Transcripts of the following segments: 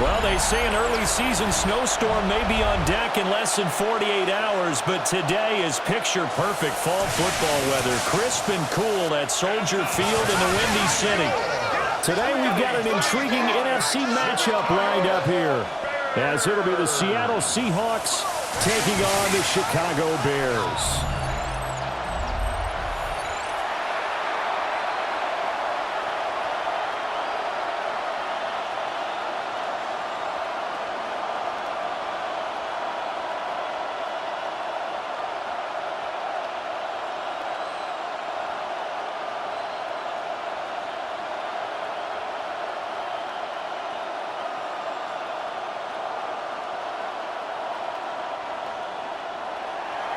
Well, they say an early season snowstorm may be on deck in less than 48 hours, but today is picture-perfect fall football weather. Crisp and cool at Soldier Field in the Windy City. Today we've got an intriguing NFC matchup lined up here, as it'll be the Seattle Seahawks taking on the Chicago Bears.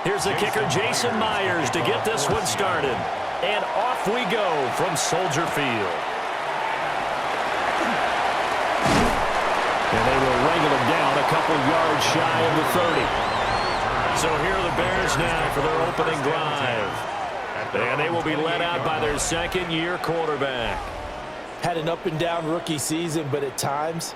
Here's the kicker, Jason Myers, to get this one started. And off we go from Soldier Field. And they will wrangle him down a couple yards shy of the 30. So here are the Bears now for their opening drive. And they will be led out by their second-year quarterback. Had an up-and-down rookie season, but at times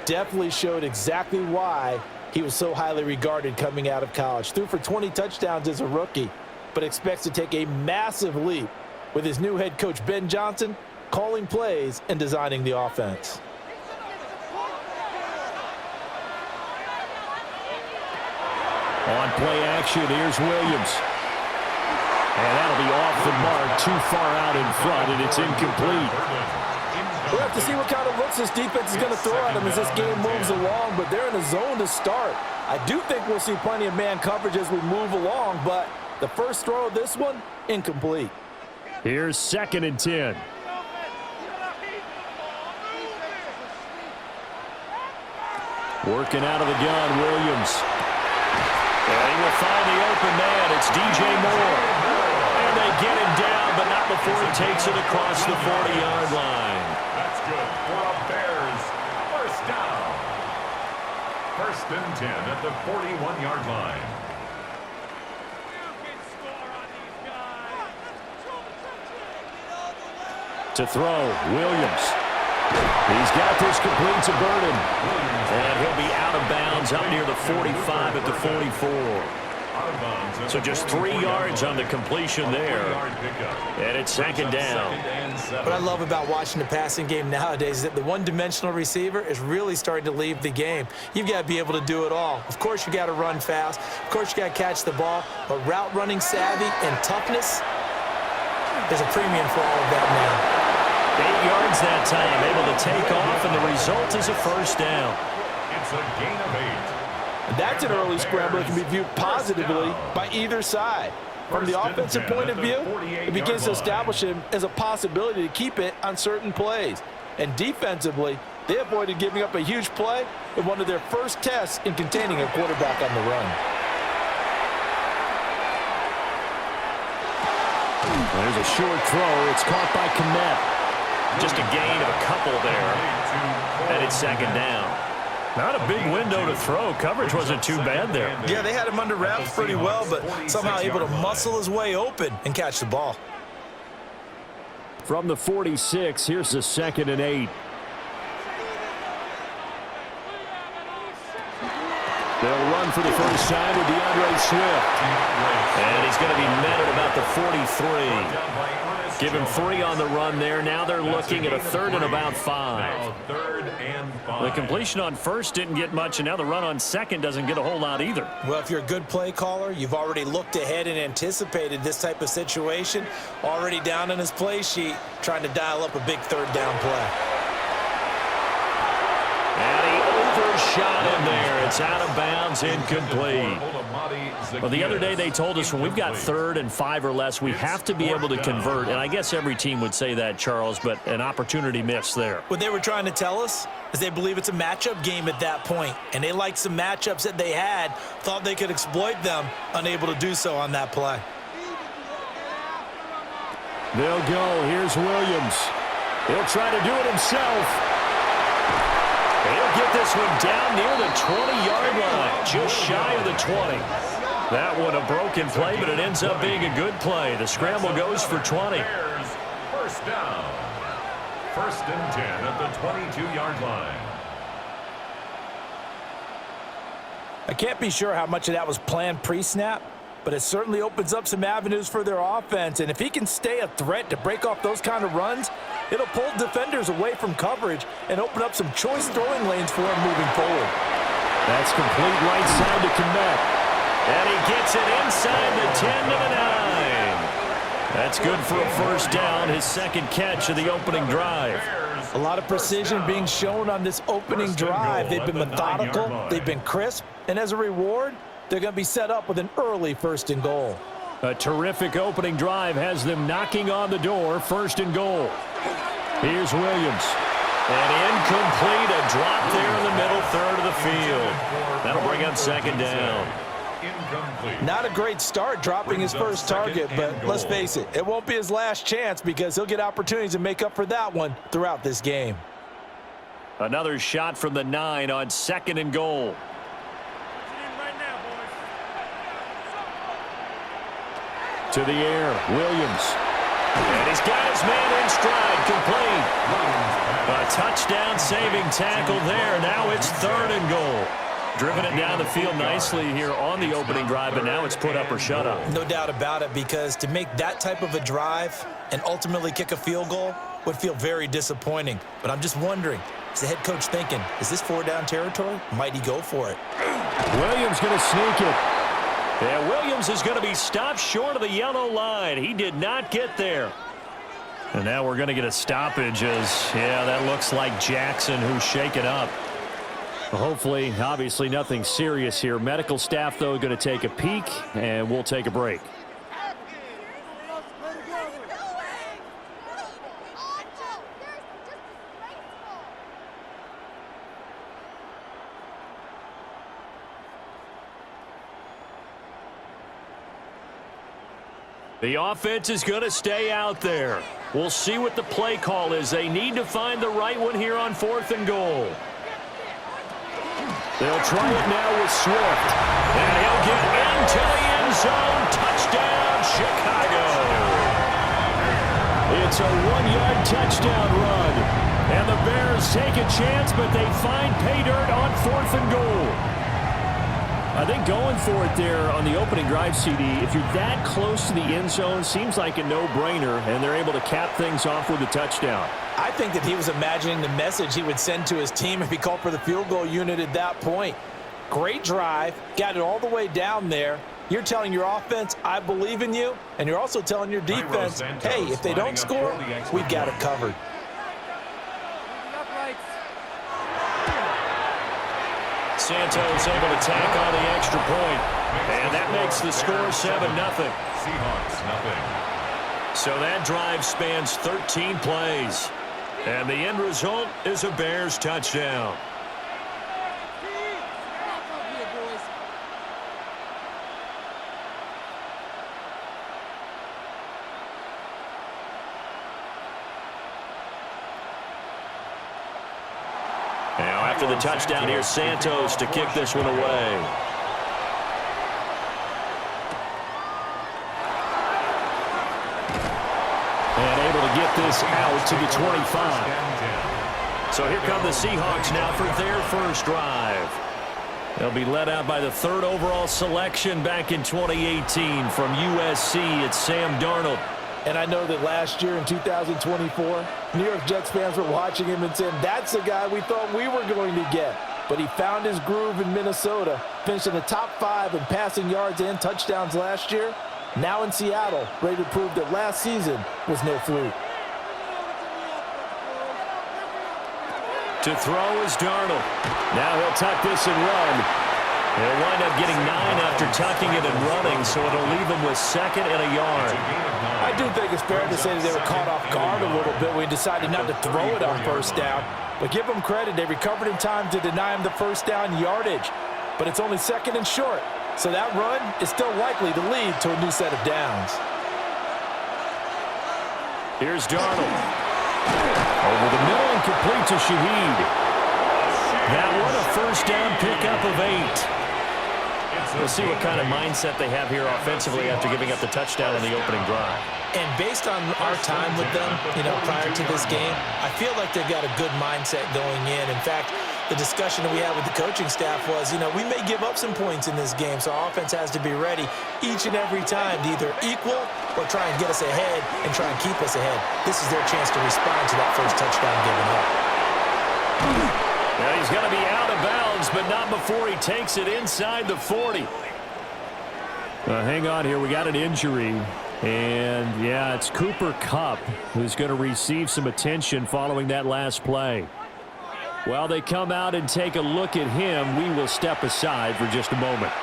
definitely showed exactly why he was so highly regarded coming out of college. Threw for 20 touchdowns as a rookie, but expects to take a massive leap with his new head coach, Ben Johnson, calling plays and designing the offense. On play action, here's Williams. And that'll be off the mark, too far out in front, and it's incomplete. We'll have to see what kind of looks this defense is going to throw at him as this game moves along, but they're in a zone to start. I do think we'll see plenty of man coverage as we move along, but the first throw of this one, incomplete. Here's 2nd and 10. Working out of the gun, Williams. And he will find the open man. It's DJ Moore. And they get him down, but not before he takes it across the 40-yard line. Good for a Bears first down. 1st and 10 at the 41-yard line. To throw, Williams. He's got this complete to Burden. And he'll be out of bounds up near the 45 at the 44. So just 3 yards on the completion there. And it's 2nd down. What I love about watching the passing game nowadays is that the one-dimensional receiver is really starting to leave the game. You've got to be able to do it all. Of course, you got to run fast. Of course, you got to catch the ball. But route running savvy and toughness, there's a premium for all of that now. 8 yards that time, able to take off, and the result is a first down. It's a gain of 8. That's an early scramble that can be viewed positively by either side. From the offensive point of view, it begins to establish him as a possibility to keep it on certain plays. And defensively, they avoided giving up a huge play in one of their first tests in containing a quarterback on the run. There's a short throw. It's caught by Kmet. Just a gain of a couple there. And it's 2nd down. Not a big window to throw. Coverage wasn't too bad there. Yeah, they had him under wraps pretty well, but somehow able to muscle his way open and catch the ball. From the 46, here's the 2nd and 8. They'll run for the first time with DeAndre Swift. And he's going to be met at about the 43. Give him 3 on the run there. Now they're looking at a 3rd and about 5. The completion on 1st didn't get much, and now the run on 2nd doesn't get a whole lot either. Well, if you're a good play caller, you've already looked ahead and anticipated this type of situation. Already down on his play sheet, trying to dial up a big 3rd down play. And he overshot him there. It's out of bounds, incomplete. Well, the other day they told us when we've got 3rd and 5 or less, we have to be able to convert. And I guess every team would say that, Charles, but an opportunity missed there. What they were trying to tell us is they believe it's a matchup game at that point. And they liked some matchups that they had, thought they could exploit them, unable to do so on that play. They'll go. Here's Williams. He'll try to do it himself. He'll get this one down near the 20-yard line, just shy of the 20. That one a broken play, but it ends up being a good play. The scramble goes for 20. First down. 1st and 10 at the 22-yard line. I can't be sure how much of that was planned pre-snap, but it certainly opens up some avenues for their offense. And if he can stay a threat to break off those kind of runs, it'll pull defenders away from coverage and open up some choice throwing lanes for him moving forward. That's complete right side to connect. And he gets it inside the 10 to the 9. That's good for a first down, his second catch of the opening drive. A lot of precision being shown on this opening drive. They've been methodical, they've been crisp, and as a reward, they're going to be set up with an early first and goal. A terrific opening drive has them knocking on the door, first and goal. Here's Williams. And incomplete, a drop there in the middle third of the field. That'll bring up second down. Not a great start dropping his first target, but let's face it, it won't be his last chance because he'll get opportunities to make up for that one throughout this game. Another shot from the 9 on second and goal. To the air, Williams. And he's got his man in stride, complete. A touchdown saving tackle there. Now it's third and goal. Driven it down the field nicely here on the opening drive, but now it's put up or shut up. No doubt about it, because to make that type of a drive and ultimately kick a field goal would feel very disappointing. But I'm just wondering, is the head coach thinking, is this 4-down territory? Might he go for it? Williams going to sneak it. Yeah, Williams is going to be stopped short of the yellow line. He did not get there. And now we're going to get a stoppage as, yeah, that looks like Jackson who's shaken up. Hopefully, obviously nothing serious here. Medical staff, though, going to take a peek, and we'll take a break. The offense is going to stay out there. We'll see what the play call is. They need to find the right one here on fourth and goal. They'll try it now with Swift. And he'll get into the end zone. Touchdown, Chicago. It's a 1-yard touchdown run. And the Bears take a chance, but they find pay dirt on fourth and goal. I think going for it there on the opening drive, CD, if you're that close to the end zone, seems like a no-brainer, and they're able to cap things off with a touchdown. I think that he was imagining the message he would send to his team if he called for the field goal unit at that point. Great drive, got it all the way down there. You're telling your offense, I believe in you, and you're also telling your defense, hey, if they don't score, we've got it covered. Santos able to tack on the extra point, and that makes the score 7-0. Seahawks, nothing. So that drive spans 13 plays, and the end result is a Bears touchdown. Now after the touchdown, here's Santos to kick this one away. And able to get this out to the 25. So here come the Seahawks now for their first drive. They'll be led out by the third overall selection back in 2018 from USC. It's Sam Darnold. And I know that last year in 2024, New York Jets fans were watching him and saying, that's the guy we thought we were going to get. But he found his groove in Minnesota, finished in the top 5 in passing yards and touchdowns last year. Now in Seattle, ready to prove that last season was no fluke. To throw is Darnold. Now he'll tuck this and run. He'll wind up getting 9 after tucking it and running, so it'll leave him with second and a yard. I do think it's fair to say that they were caught off guard a little bit when he decided not to throw it on first down. But give them credit, they recovered in time to deny him the first down yardage. But it's only second and short, so that run is still likely to lead to a new set of downs. Here's Darnold. Over the middle and complete to Shaheed. That one a first down pickup of 8. We'll see what kind of mindset they have here offensively after giving up the touchdown on the opening drive. And based on our time with them, prior to this game, I feel like they've got a good mindset going in. In fact, the discussion that we had with the coaching staff was, we may give up some points in this game, so our offense has to be ready each and every time to either equal or try and get us ahead and try and keep us ahead. This is their chance to respond to that first touchdown given up. Now he's going to be out of bounds, but not before he takes it inside the 40. Hang on here. We got an injury. And, yeah, it's Cooper Kupp who's going to receive some attention following that last play. While they come out and take a look at him, we will step aside for just a moment.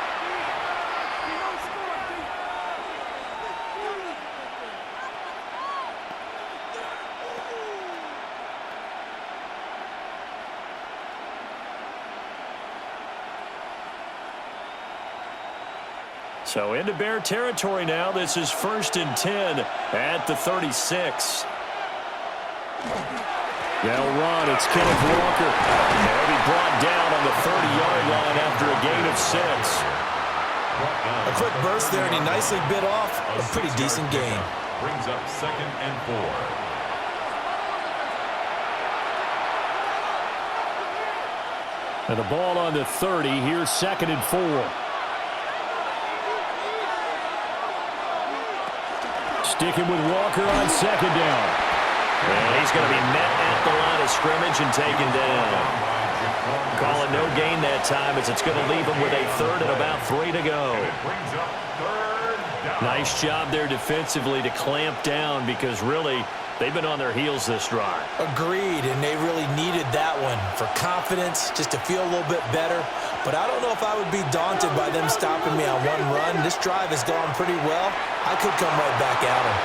So into Bear territory now. This is 1st and 10 at the 36. They'll run. It's Kenneth Walker. They'll be brought down on the 30-yard line after a gain of 6. A quick burst there, and he nicely bit off a pretty decent gain. Brings up 2nd and 4. And the ball on the 30. Here's 2nd and 4. Sticking with Walker on 2nd down. And he's going to be met at the line of scrimmage and taken down. Calling no gain that time as it's going to leave him with a 3rd and about 3 to go. Nice job there defensively to clamp down because really they've been on their heels this drive. Agreed, and they really needed that one for confidence, just to feel a little bit better. But I don't know if I would be daunted by them stopping me on one run. This drive has gone pretty well. I could come right back at him.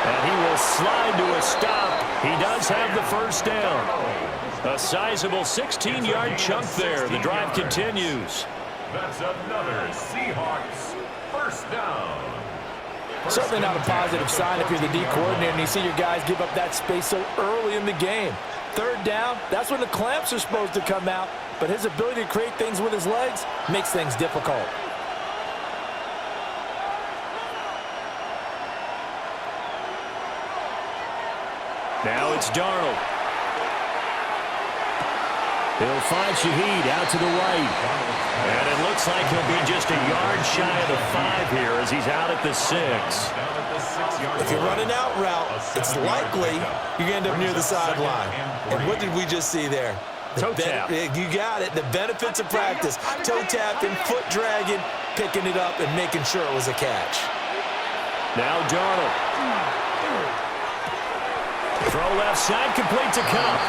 And he will slide to a stop. He does have the 1st down. A sizable 16-yard chunk there. The drive continues. That's another Seahawks 1st down. Certainly not a positive sign if you're the D coordinator and you see your guys give up that space so early in the game. 3rd down, that's when the clamps are supposed to come out, but his ability to create things with his legs makes things difficult. Now it's Darnold. He'll find Shaheed out to the right. And it looks like he'll be just a yard shy of the 5 here as he's out at the 6. If you're running out route, it's likely you're going to end up near the sideline. And what did we just see there? Toe tap. You got it. The benefits of practice. Toe tapping, foot dragging, picking it up, and making sure it was a catch. Now Darnold. Throw left side, complete to Kupp.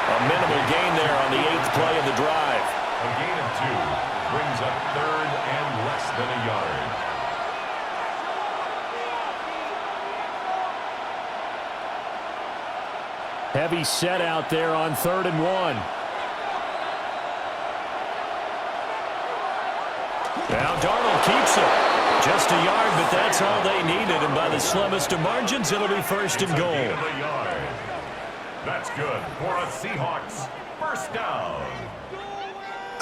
A minimal gain there on the 8th play of the drive. A gain of 2 brings up 3rd and less than a yard. Heavy set out there on 3rd and 1. Now Darnold keeps it. Just a yard, but that's all they needed. And by the slimmest of margins, it'll be 1st and goal. That's good for a Seahawks 1st down.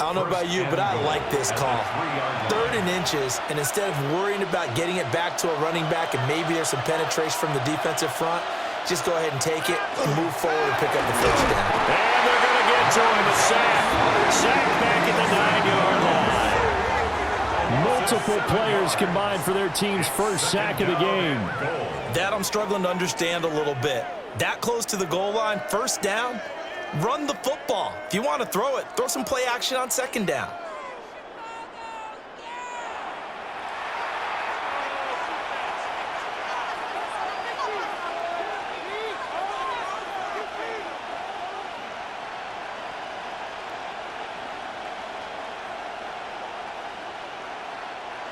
I don't know about you, but I like this call. 3rd and inches, and instead of worrying about getting it back to a running back and maybe there's some penetration from the defensive front, just go ahead and take it and move forward and pick up the 1st down. And they're going to get to him. A sack. Sack back at the 9-yard line. Multiple players combined for their team's 1st sack of the game. That I'm struggling to understand a little bit. That close to the goal line, 1st down, run the football. If you want to throw it, throw some play action on 2nd down.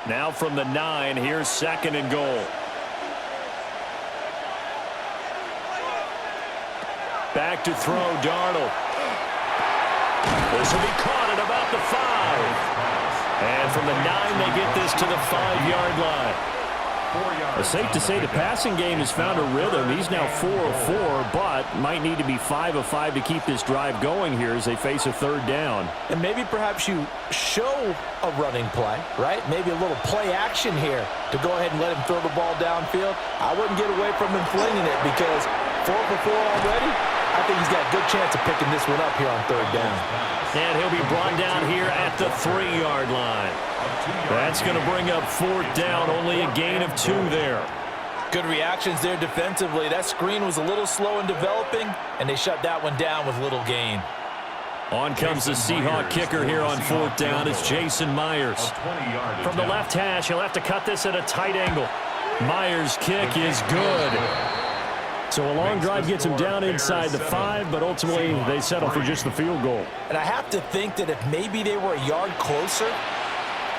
Now from the 9, here's 2nd and goal. Back to throw, Darnold. This will be caught at about the 5. And from the 9, they get this to the 5-yard line. It's safe to say the passing game has found a rhythm. He's now 4 of 4, but might need to be 5 of 5 to keep this drive going here as they face a third down. And maybe perhaps you show a running play, right? Maybe a little play action here to go ahead and let him throw the ball downfield. I wouldn't get away from him flinging it because 4 for 4 already. I think he's got a good chance of picking this one up here on third down. And he'll be brought down here at the 3-yard line. That's going to bring up fourth down, only a gain of 2 there. Good reactions there defensively. That screen was a little slow in developing, and they shut that one down with little gain. On comes the Seahawk kicker here on fourth down. It's Jason Myers. From the left hash, he'll have to cut this at a tight angle. Myers' kick is good. So a long drive gets him down inside the 5, but ultimately they settle for just the field goal. And I have to think that if maybe they were a yard closer,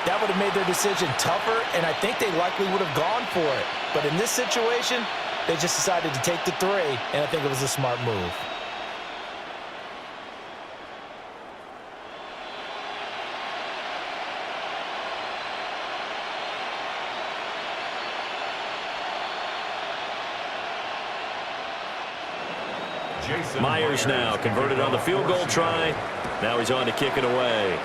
that would have made their decision tougher, and I think they likely would have gone for it. But in this situation, they just decided to take the 3, and I think it was a smart move. Myers now converted on the field goal try. Now he's on to kick it away.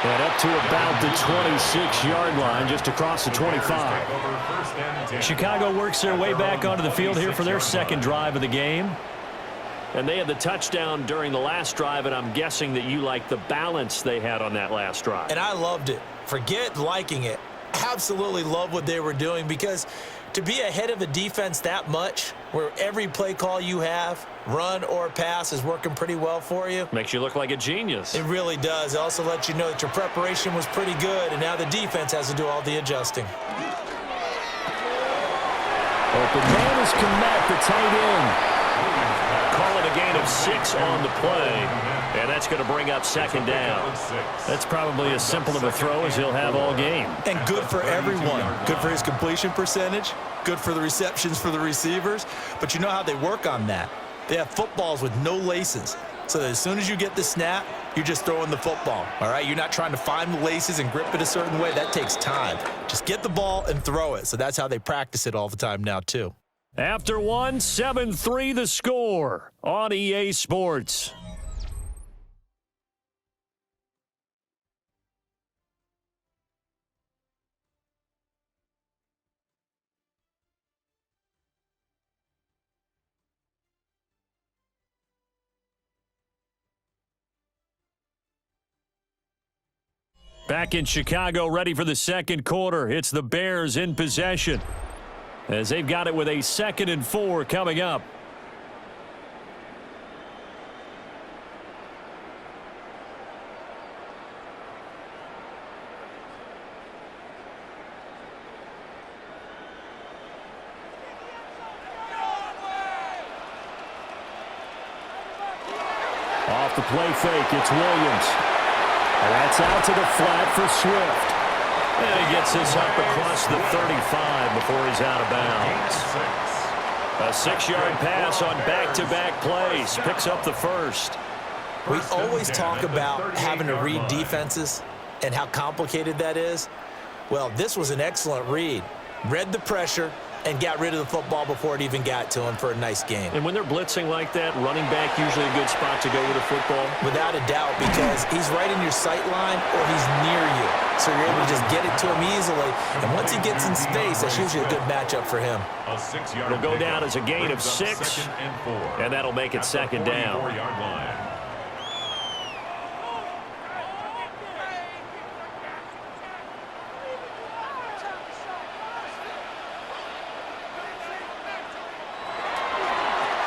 And up to about the 26-yard line, just across the 25. Chicago works their way back onto the field here for their second drive of the game. And they had the touchdown during the last drive, and I'm guessing that you like the balance they had on that last drive. And I loved it. Forget liking it. Absolutely love what they were doing, because to be ahead of a defense that much, where every play call you have, run or pass, is working pretty well for you. Makes you look like a genius. It really does. It also lets you know that your preparation was pretty good, and now the defense has to do all the adjusting. Open man is Komet, the tight end. Call it a gain of 6 on the play. And that's going to bring up second down. That's probably as simple of a throw as he'll have all game. And good for everyone. Good for his completion percentage. Good for the receptions for the receivers. But you know how they work on that. They have footballs with no laces. So that as soon as you get the snap, you're just throwing the football. All right? You're not trying to find the laces and grip it a certain way. That takes time. Just get the ball and throw it. So that's how they practice it all the time now, too. After one, 7-3 the score on EA Sports. Back in Chicago, ready for the second quarter. It's the Bears in possession, as they've got it with a 2nd and 4 coming up. Off the play fake, it's Williams. And that's out to the flat for Swift. And he gets this up across the 35 before he's out of bounds. A 6-yard pass on back-to-back plays. Picks up the first. We always talk about having to read defenses and how complicated that is. Well, this was an excellent read. Read the pressure and got rid of the football before it even got to him for a nice gain. And when they're blitzing like that, running back usually a good spot to go with a football? Without a doubt, because he's right in your sight line or he's near you. So you're able to just get it to him easily. And once he gets in space, that's usually a good matchup for him. It'll go down as a gain of 6, and that'll make it second down.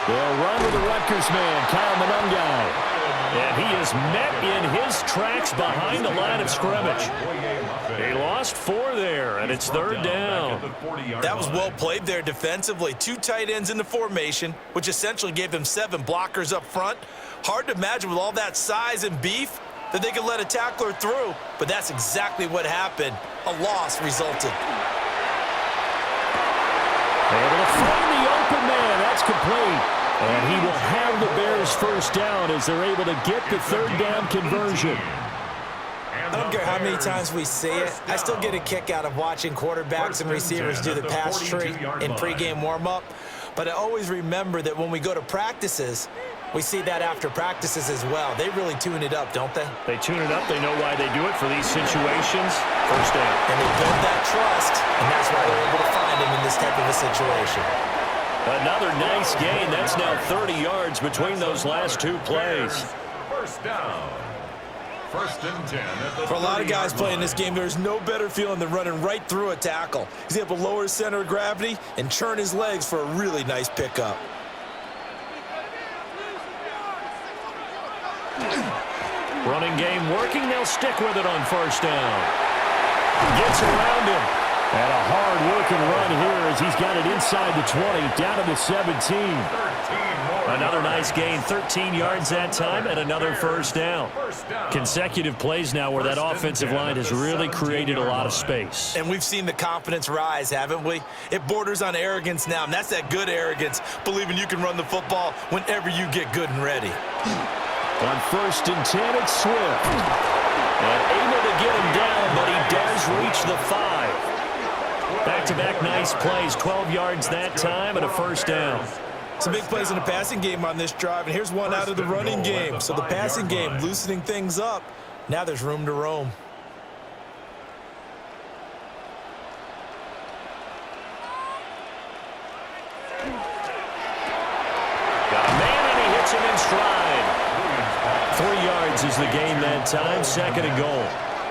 They'll run with the Rutgers man, Kyle Monungai. And he is met in his tracks behind the line of scrimmage. He lost 4 there, and it's third down. That was well played there defensively. 2 tight ends in the formation, which essentially gave them 7 blockers up front. Hard to imagine with all that size and beef that they could let a tackler through, but that's exactly what happened. A loss resulted. Able to find the open man. That's complete. And he will have the Bears first down as they're able to get the third down conversion. I don't care how many times we see it. I still get a kick out of watching quarterbacks and receivers do the pass tree in pregame warm-up. But I always remember that when we go to practices, we see that after practices as well. They really tune it up, don't they? They tune it up. They know why they do it for these situations. First down. And they build that trust, and that's why they're able to find him in this type of a situation. Another nice gain. That's now 30 yards between those last two plays. First down. First and 10 at the For a lot of guys 30-yard playing this line. game, there's no better feeling than running right through a tackle. He's able to lower his center of gravity and churn his legs for a really nice pickup. Running game working. They'll stick with it on first down. Gets around him. And a hard-working run here as he's got it inside the 20, down to the 17. Another nice gain, 13 yards that time, and another first down. Consecutive plays now where that offensive line has really created a lot of space. And we've seen the confidence rise, haven't we? It borders on arrogance now, and that's that good arrogance, believing you can run the football whenever you get good and ready. On first and 10, it's Swift. And able to get him down, but he does reach the 5. Back-to-back nice plays, 12 yards that time, and a first down. Some big plays in the passing game on this drive, and here's one out of the running game. So the passing game loosening things up. Now there's room to roam. Got a man, and he hits him in stride. 3 yards is the gain that time, second and goal.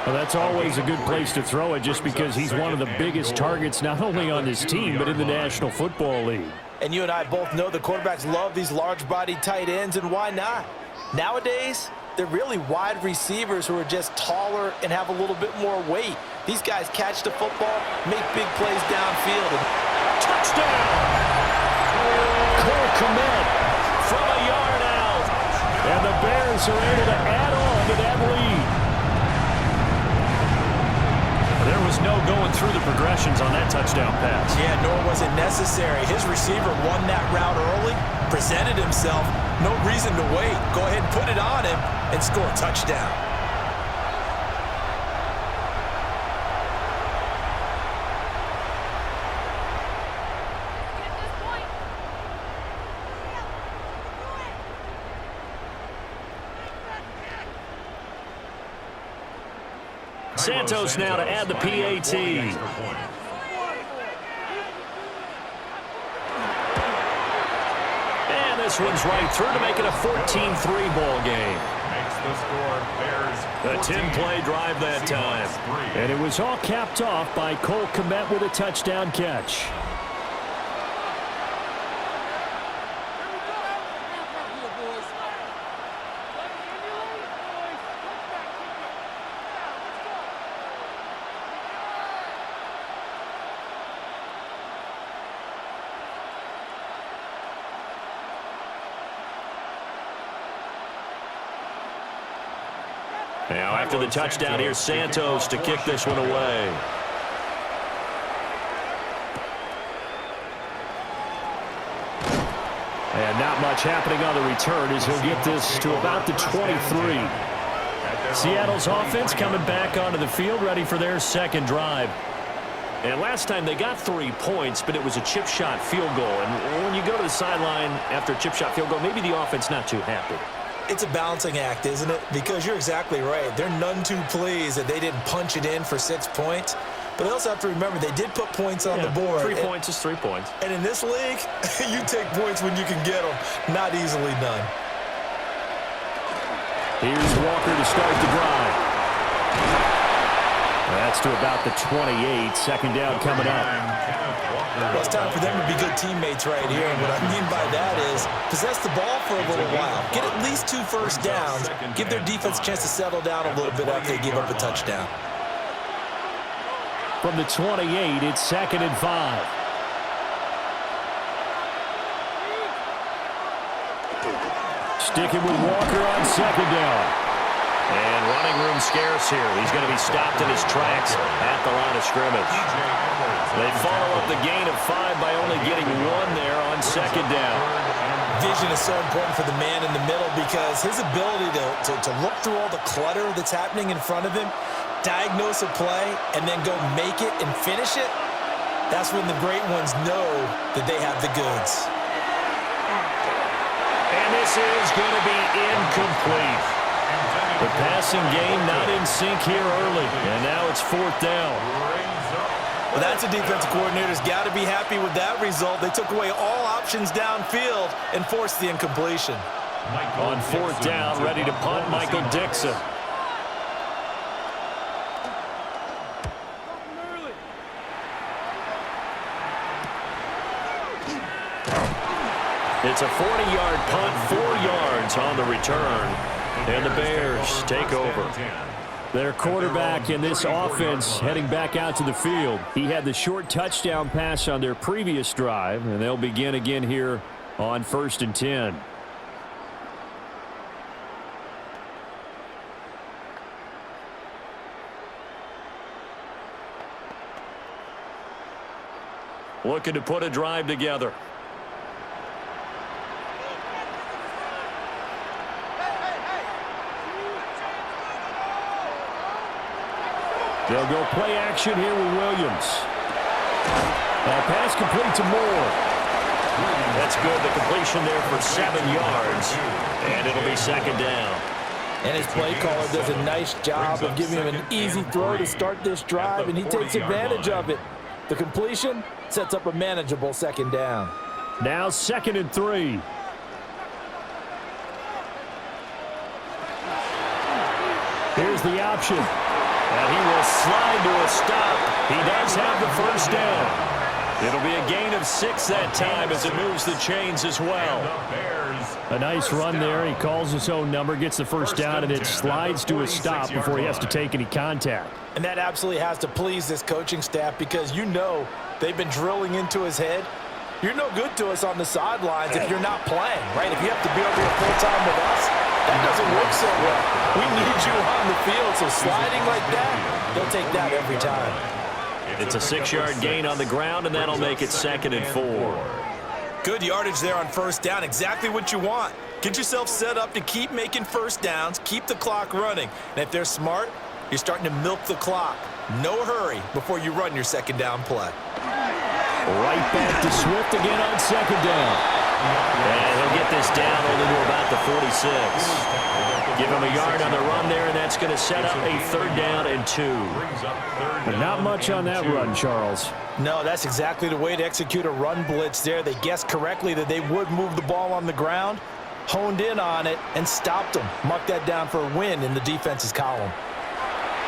Well, that's always a good place to throw it just because he's one of the biggest targets not only on this team but in the National Football League. And you and I both know the quarterbacks love these large-bodied tight ends, and why not? Nowadays, they're really wide receivers who are just taller and have a little bit more weight. These guys catch the football, make big plays downfield. Touchdown! Cole Kmet from a yard out. And the Bears are able to add on to that lead. There was no going through the progressions on that touchdown pass. Yeah, nor was it necessary. His receiver won that route early, presented himself, no reason to wait. Go ahead and put it on him and score a touchdown. Santos now to add the PAT. And this one's right through to make it a 14-3 ball game. Makes the score Bears A 10-play drive that time. And it was all capped off by Cole Kmet with a touchdown catch. Now after the touchdown, here's Santos to kick this one away. And not much happening on the return as he'll get this to about the 23. Seattle's offense coming back onto the field, ready for their second drive. And last time they got 3 points, but it was a chip shot field goal. And when you go to the sideline after a chip shot field goal, maybe the offense not too happy. It's a balancing act, isn't it? Because you're exactly right. They're none too pleased that they didn't punch it in for 6 points. But they also have to remember they did put points on the board. 3 points is 3 points. And in this league, you take points when you can get them. Not easily done. Here's Walker to start the drive. That's to about the 28. Second down coming up. Well, it's time for them to be good teammates right here. And what I mean by that is possess the ball for a little while. Get at least 2 first downs. Give their defense a chance to settle down a little bit after they give up a touchdown. From the 28, it's second and 5. Sticking with Walker on second down. And running room scarce here. He's going to be stopped in his tracks at the line of scrimmage. They follow up the gain of 5 by only getting 1 there on second down. vision is so important for the man in the middle because his ability to look through all the clutter that's happening in front of him, diagnose a play, and then go make it and finish it, that's when the great ones know that they have the goods. And this is going to be incomplete. The passing game not in sync here early, and now it's 4th down. Well, that's a defensive coordinator's got to be happy with that result. They took away all options downfield and forced the incompletion. On 4th down, ready to punt, Michael Dixon. It's a 40-yard punt, 4 yards on the return, and the Bears take over. Their quarterback in this offense heading back out to the field. He had the short touchdown pass on their previous drive, and they'll begin again here on 1st and 10. Looking to put a drive together. They'll go play action here with Williams. Pass complete to Moore. That's good. The completion there for 7 yards. And it'll be 2nd down. And his play caller does a nice job of giving him an easy throw to start this drive, and he takes advantage of it. The completion sets up a manageable 2nd down. Now 2nd and 3. Here's the option. And he will slide to a stop. He does have the 1st down. It'll be a gain of 6 that time as it moves the chains as well. A nice run there. He calls his own number, gets the 1st down, and it slides to a stop before he has to take any contact. And that absolutely has to please this coaching staff because you know they've been drilling into his head. You're no good to us on the sidelines if you're not playing, right? If you have to be over here full-time with us, that doesn't work so well. We need you on the field, so sliding like that, they'll take that every time. It's a 6-yard gain on the ground, and that'll make it 2nd and 4. Good yardage there on 1st down, exactly what you want. Get yourself set up to keep making 1st downs, keep the clock running. And if they're smart, you're starting to milk the clock. No hurry before you run your 2nd down play. Right back to Swift again on 2nd down. And he'll get this down only to about the 46. Give him a yard on the run there, and that's going to set up a 3rd down and 2. But not much on that run, Charles. No, that's exactly the way to execute a run blitz there. They guessed correctly that they would move the ball on the ground, honed in on it, and stopped them. Mark that down for a win in the defense's column.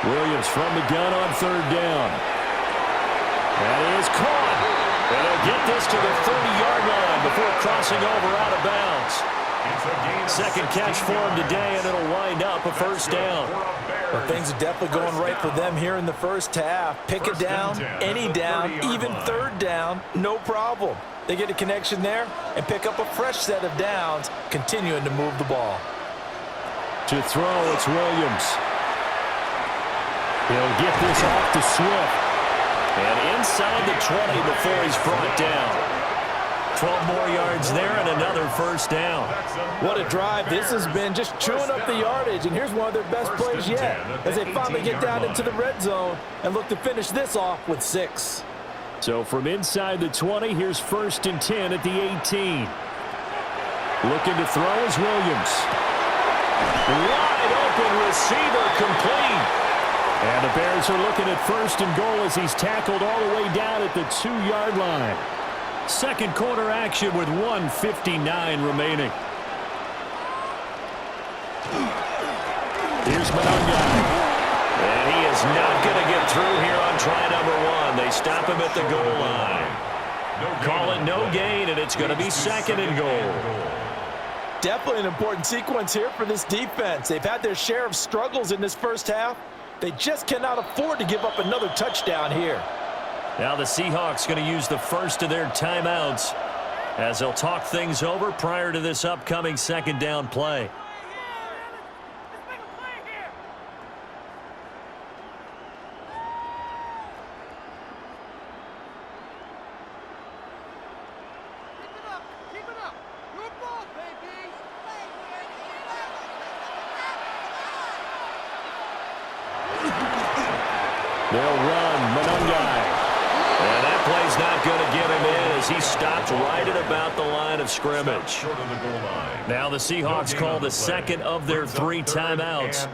Williams from the gun on 3rd down. That is caught. And they'll get this to the 30-yard line before crossing over out of bounds. 2nd catch for him today, and it'll wind up a 1st down. Well, things are definitely going right for them here in the 1st half. Pick it down, any down, even 3rd down, no problem. They get a connection there and pick up a fresh set of downs, continuing to move the ball. To throw, it's Williams. He'll get this off to Swift. And inside the 20 before he's brought down. 12 more yards there and another 1st down. What a drive this has been, just chewing up the yardage. And here's one of their best plays yet as they finally get down into the red zone and look to finish this off with 6. So from inside the 20, here's 1st and 10 at the 18. Looking to throw is Williams. Wide open receiver complete. And the Bears are looking at 1st and goal as he's tackled all the way down at the 2-yard line. 2nd quarter action with 1:59 remaining. Here's Mononga. And he is not going to get through here on try number 1. They stop him at the goal line. Call it no gain, and it's going to be 2nd and goal. Definitely an important sequence here for this defense. They've had their share of struggles in this 1st half. They just cannot afford to give up another touchdown here. Now the Seahawks going to use the first of their timeouts as they'll talk things over prior to this upcoming 2nd down play. Keep it up. Keep it up. Good ball, They'll run Monungai. And that play's not going to get him in as he stopped right at about the line of scrimmage. Now the Seahawks call the second of their 3 timeouts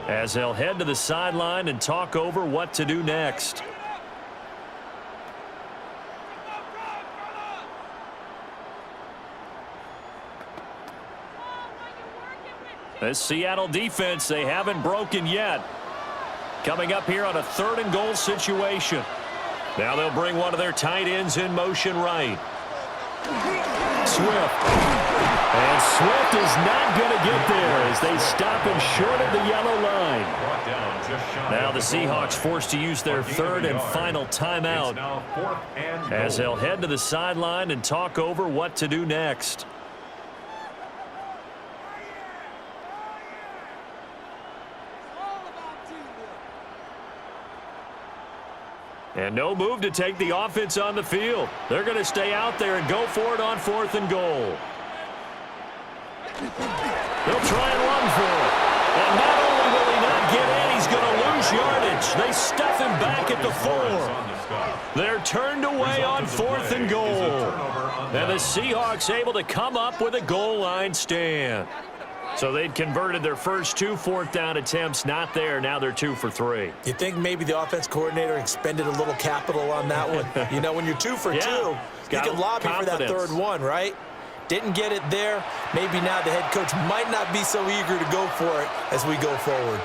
as they'll head to the sideline and talk over what to do next. This Seattle defense, they haven't broken yet. Coming up here on a 3rd and goal situation. Now they'll bring one of their tight ends in motion right. Swift. And Swift is not going to get there as they stop him short of the yellow line. Now the Seahawks forced to use their 3rd and final timeout as they'll head to the sideline and talk over what to do next. And no move to take the offense on the field. They're going to stay out there and go for it on 4th and goal. They'll try and run for it. And not only will he not get in, he's going to lose yardage. They stuff him back at the 4. They're turned away on 4th and goal. And the Seahawks able to come up with a goal line stand. So they'd converted their first 2 4th down attempts. Not there. Now they're 2 for 3. You think maybe the offense coordinator expended a little capital on that one? You know, when you're 2 for 2, you can lobby for that 3rd one, right? Didn't get it there. Maybe now the head coach might not be so eager to go for it as we go forward.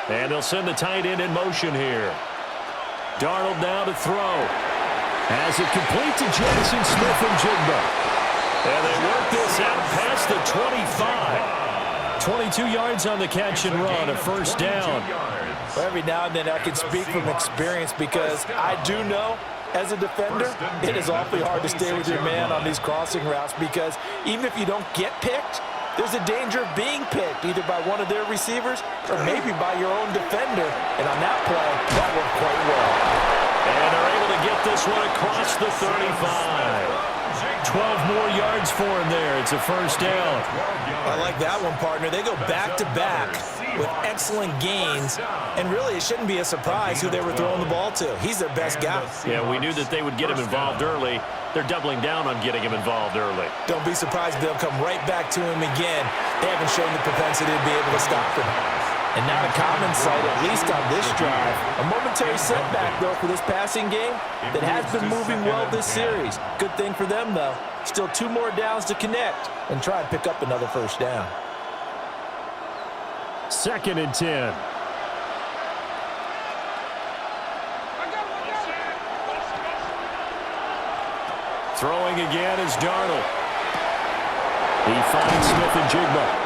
And they'll send the tight end in motion here. Darnold now to throw. Has it complete to Jackson Smith and Jigba. And they work this out past the 25. 22 yards on the catch and run, a 1st down. Well, every now and then I can speak from experience because I do know as a defender, it is awfully hard to stay with your man on these crossing routes because even if you don't get picked, there's a danger of being picked either by one of their receivers or maybe by your own defender. And on that play, that worked quite well. And they're able to get this one across the 35. 12 more yards for him there. It's a 1st down. I like that one, partner. They go back-to-back with excellent gains. And really, it shouldn't be a surprise who they were throwing the ball to. He's their best guy. Yeah, we knew that they would get him involved early. They're doubling down on getting him involved early. Don't be surprised if they'll come right back to him again. They haven't shown the propensity to be able to stop him. And not a common sight, at least on this drive. A momentary setback, though, for this passing game that has been moving well this series. Good thing for them, though. Still 2 more downs to connect and try and pick up another 1st down. 2nd and 10. Throwing again is Darnold. He finds Smith and Jigba.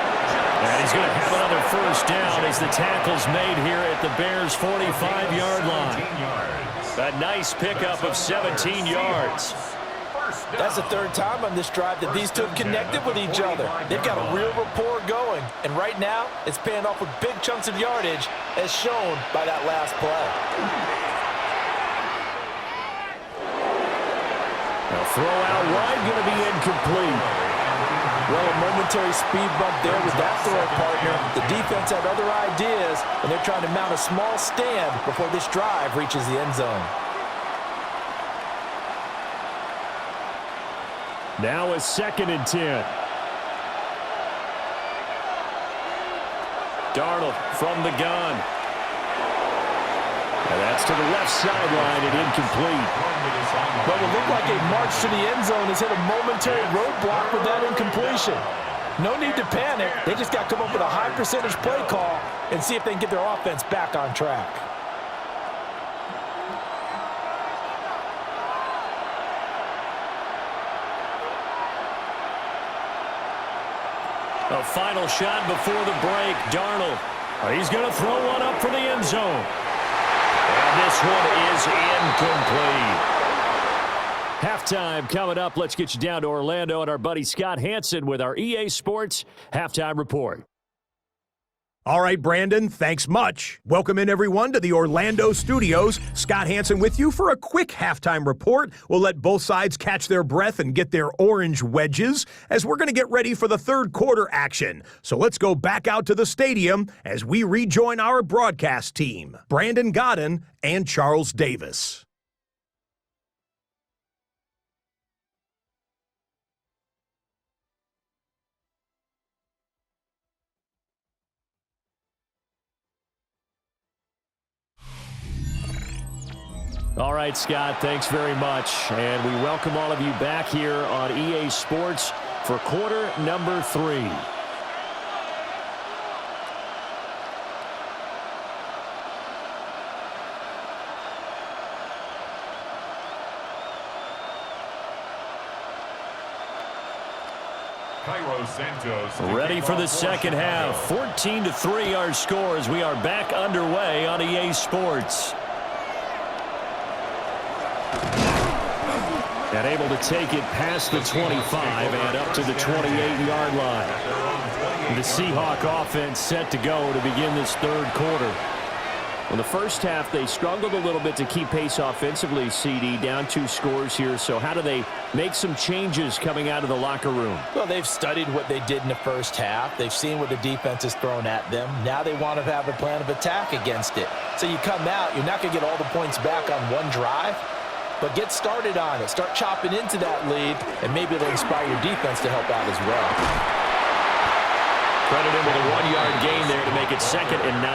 And he's going to have another 1st down as the tackle's made here at the Bears' 45-yard line. A nice pickup of 17 yards. That's the 3rd time on this drive that these two have connected with each other. They've got a real rapport going. And right now, it's paying off with big chunks of yardage as shown by that last play. A throw out wide going to be incomplete. Well, a momentary speed bump there with that throw, partner. The defense had other ideas, and they're trying to mount a small stand before this drive reaches the end zone. Now a 2nd and 10. Darnold from the gun. And that's to the left sideline and incomplete. But it looked like a march to the end zone has hit a momentary roadblock with that incompletion. No need to panic. They just got to come up with a high percentage play call and see if they can get their offense back on track. A final shot before the break. Darnold. He's going to throw one up for the end zone. And this one is incomplete. Halftime coming up. Let's get you down to Orlando and our buddy Scott Hansen with our EA Sports Halftime Report. All right, Brandon, thanks much. Welcome in, everyone, to the Orlando studios. Scott Hansen with you for a quick halftime report. We'll let both sides catch their breath and get their orange wedges as we're going to get ready for the third quarter action. So let's go back out to the stadium as we rejoin our broadcast team, Brandon Godden and Charles Davis. All right, Scott, thanks very much. And we welcome all of you back here on EA Sports for quarter number 3. Ready for the second half. 14-3 our score as we are back underway on EA Sports. And able to take it past the 25 and up to the 28-yard line. The Seahawk offense set to go to begin this third quarter. In the first half, they struggled a little bit to keep pace offensively, CD, down 2 scores here. So how do they make some changes coming out of the locker room? Well, they've studied what they did in the first half. They've seen what the defense has thrown at them. Now they want to have a plan of attack against it. So you come out, you're not going to get all the points back on one drive, but get started on it. Start chopping into that lead, and maybe it'll inspire your defense to help out as well. Credit him with a 1-yard gain there to make it 2nd and 9.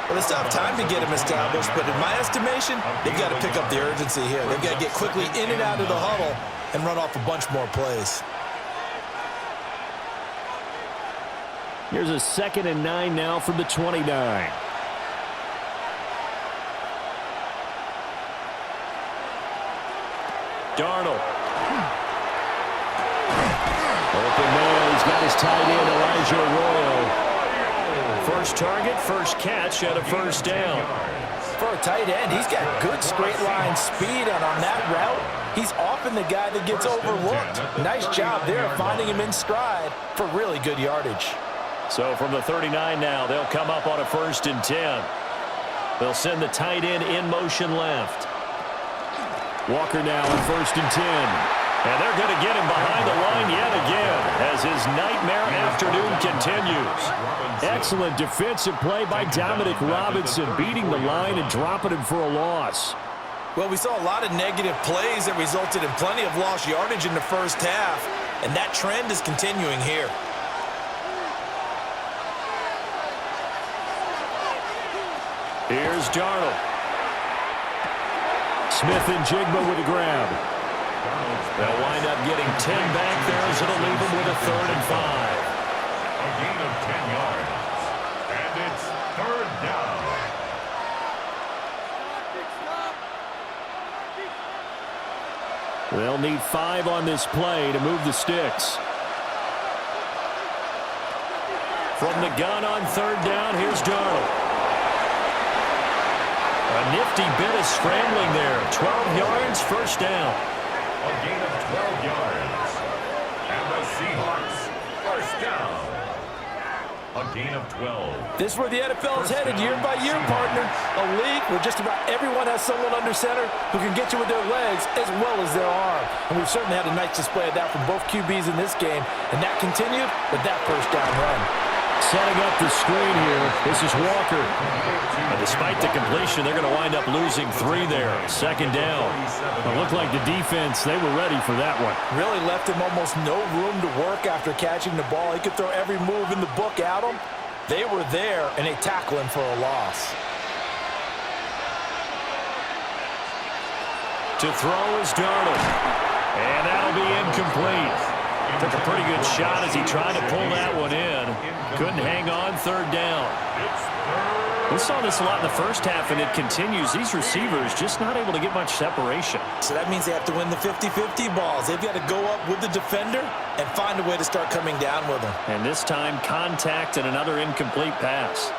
Well, they still have time to get them established, but in my estimation, they've got to pick up the urgency here. They've got to get quickly in and out of the huddle and run off a bunch more plays. Here's a 2nd and 9 now from the 29. Darnold. Open man. He's got his tight end, Elijah Arroyo. First target, first catch, and a first down. For a tight end, he's got good straight line speed, and on that route, he's often the guy that gets overlooked. Nice job there finding him in stride for really good yardage. So from the 39 now, they'll come up on a 1st and 10. They'll send the tight end in motion left. Walker now on 1st and 10. And they're going to get him behind the line yet again as his nightmare afternoon continues. Excellent defensive play by Dominic Robinson, beating the line and dropping him for a loss. Well, we saw a lot of negative plays that resulted in plenty of lost yardage in the first half, and that trend is continuing here. Here's Darnold. Smith and Jigba with the grab. They'll wind up getting 10 back there as it'll leave them with a 3rd and 5. A gain of 10 yards. And it's 3rd down. They'll need 5 on this play to move the sticks. From the gun on 3rd down, here's Darnold. A nifty bit of scrambling there. 12 yards, first down. A gain of 12 yards. And the Seahawks, first down. A gain of 12. This is where the NFL is headed year by year, partner. A league where just about everyone has someone under center who can get you with their legs as well as their arm. And we've certainly had a nice display of that from both QBs in this game. And that continued with that first down run. Setting up the screen here. This is Walker. And despite the completion, they're going to wind up losing 3 there. 2nd down. It looked like the defense, they were ready for that one. Really left him almost no room to work after catching the ball. He could throw every move in the book at him. They were there, and they tackle him for a loss. To throw is Darnold. And that'll be incomplete. Took a pretty good shot as he tried to pull that one in. Couldn't hang on, 3rd down. We saw this a lot in the first half, and it continues. These receivers just not able to get much separation. So that means they have to win the 50-50 balls. They've got to go up with the defender and find a way to start coming down with him. And this time, contact and another incomplete pass.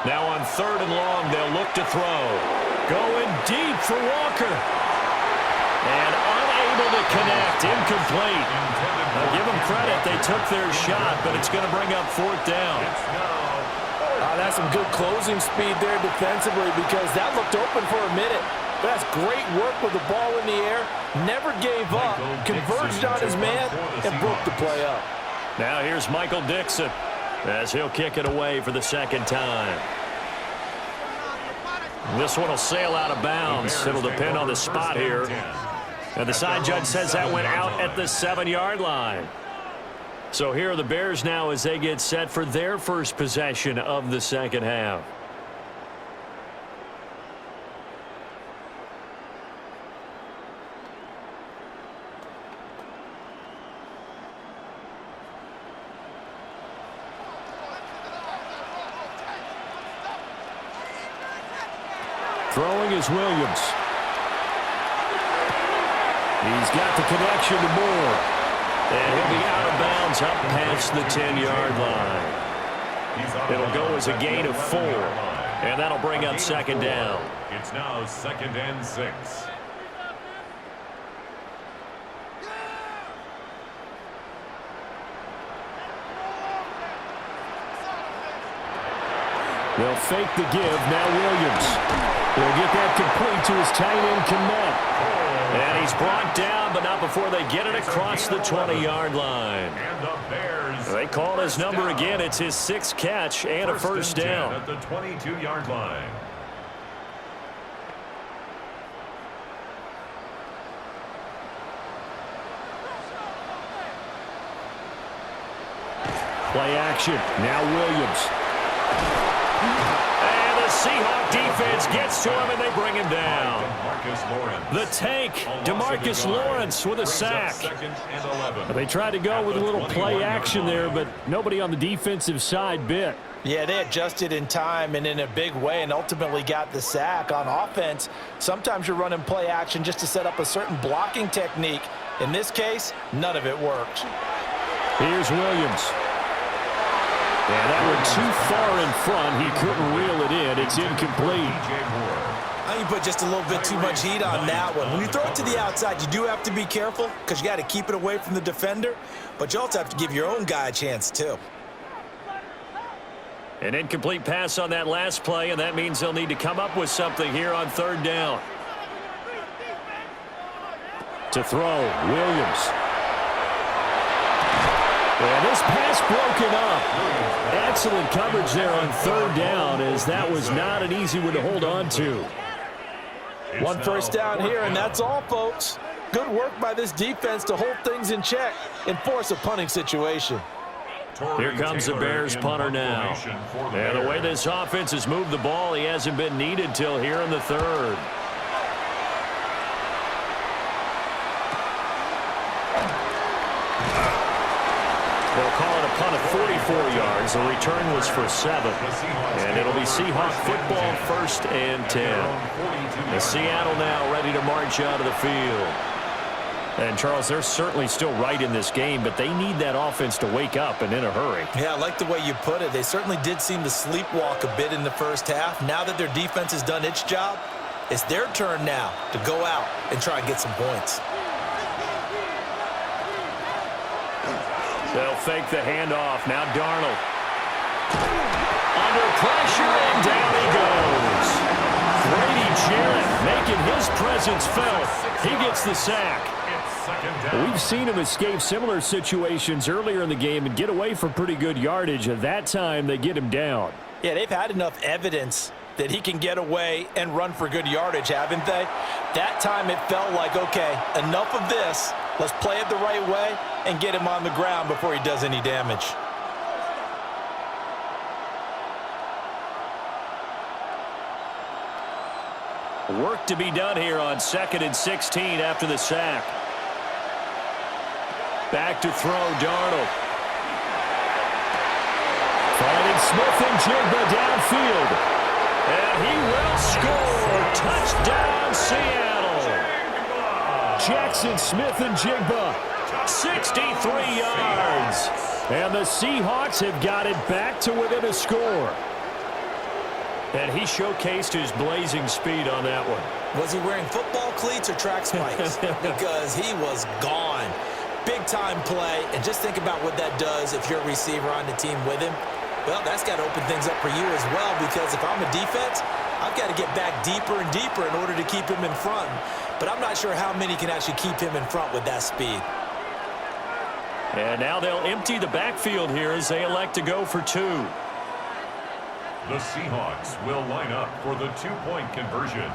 Now on 3rd and long, they'll look to throw. Going deep for Walker. And unable to connect. Incomplete. I'll give them credit. They took their shot, but it's going to bring up fourth down. That's some good closing speed there defensively because that looked open for a minute. But that's great work with the ball in the air. Never gave up. Converged on his man and broke the play up. Now here's Michael Dixon as he'll kick it away for the second time. This one will sail out of bounds. It'll depend on the spot here. And the side judge says that went out at the 7-yard line. So here are the Bears now as they get set for their first possession of the second half. Throwing is Williams. He's got the connection to Moore. And he'll be out of bounds up past the 10-yard line. It'll go as a gain of 4. And that'll bring up second down. It's now 2nd and 6. They'll fake the give. Now Williams. He'll get that complete to his tight end, Kmet. And he's brought down, but not before they get it across the 20-yard line. And the Bears. They call his number again. It's his 6th catch and a first down. At the 22-yard line. Play action. Now Williams. And the Seahawks defense gets to him, and they bring him down. The tank, DeMarcus Lawrence with a sack. They tried to go with a little play action there, but nobody on the defensive side bit. Yeah, they adjusted in time and in a big way and ultimately got the sack. On offense, sometimes you're running play action just to set up a certain blocking technique. In this case, none of it worked. Here's Williams. And that one too far in front. He couldn't reel it in. It's incomplete. I think you put just a little bit too much heat on that one. When you throw it to the outside, you do have to be careful because you got to keep it away from the defender, but you also have to give your own guy a chance too. An incomplete pass on that last play, and that means they'll need to come up with something here on third down. To throw, Williams. And this pass broken up. Excellent coverage there on third down, as that was not an easy one to hold on to. One first down here, and that's all, folks. Good work by this defense to hold things in check and force a punting situation. Here comes the Bears punter now. And the way this offense has moved the ball, he hasn't been needed till here in the third. They'll call it a punt of 44 yards. The return was for 7. And it'll be Seahawk football, 1st and 10. And Seattle now ready to march out of the field. And, Charles, they're certainly still right in this game, but they need that offense to wake up and in a hurry. Yeah, I like the way you put it. They certainly did seem to sleepwalk a bit in the first half. Now that their defense has done its job, it's their turn now to go out and try and get some points. They'll fake the handoff. Now Darnold. Under pressure, and down he goes. Grady Jarrett making his presence felt. He gets the sack. We've seen him escape similar situations earlier in the game and get away for pretty good yardage. At that time, they get him down. Yeah, they've had enough evidence that he can get away and run for good yardage, haven't they? That time it felt like, okay, enough of this. Let's play it the right way and get him on the ground before he does any damage. Work to be done here on 2nd and 16 after the sack. Back to throw, Darnold. Finding Smith and Jigba downfield. And he will score. Touchdown, Seattle. Jackson Smith and Jigba. 63 yards. And the Seahawks have got it back to within a score. And he showcased his blazing speed on that one. Was he wearing football cleats or track spikes? Because he was gone. Big-time play, and just think about what that does if you're a receiver on the team with him. Well, that's got to open things up for you as well, because if I'm a defense, I've got to get back deeper and deeper in order to keep him in front. But I'm not sure how many can actually keep him in front with that speed. And now they'll empty the backfield here as they elect to go for 2. The Seahawks will line up for the two-point conversion.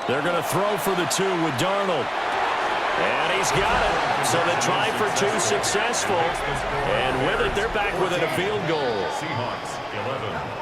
They're going to throw for the 2 with Darnold. And he's got it. So the try for 2 successful. And with it, they're back within a field goal. Seahawks 11.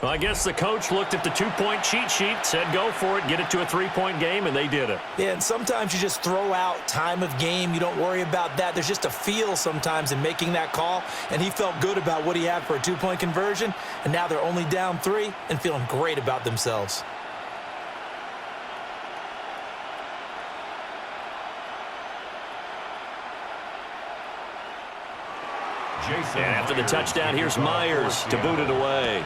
Well, I guess the coach looked at the 2-point cheat sheet, said go for it, get it to a 3-point game, and they did it. Yeah, and sometimes you just throw out time of game. You don't worry about that. There's just a feel sometimes in making that call, and he felt good about what he had for a 2-point conversion, and now they're only down 3 and feeling great about themselves. Jason And after the Myers touchdown, here's Myers to boot it away.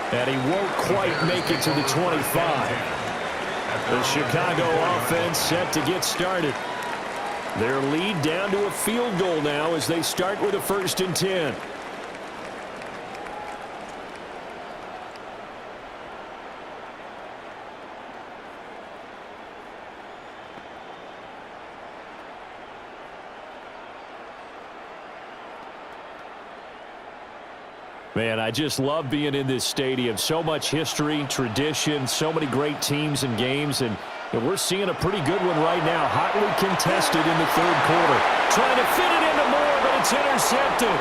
And he won't quite make it to the 25. The Chicago offense set to get started. Their lead down to a field goal now as they start with a 1st and 10. Man, I just love being in this stadium. So much history, tradition, so many great teams and games, and we're seeing a pretty good one right now. Hotly contested in the 3rd quarter. Trying to fit it into Moore, but it's intercepted.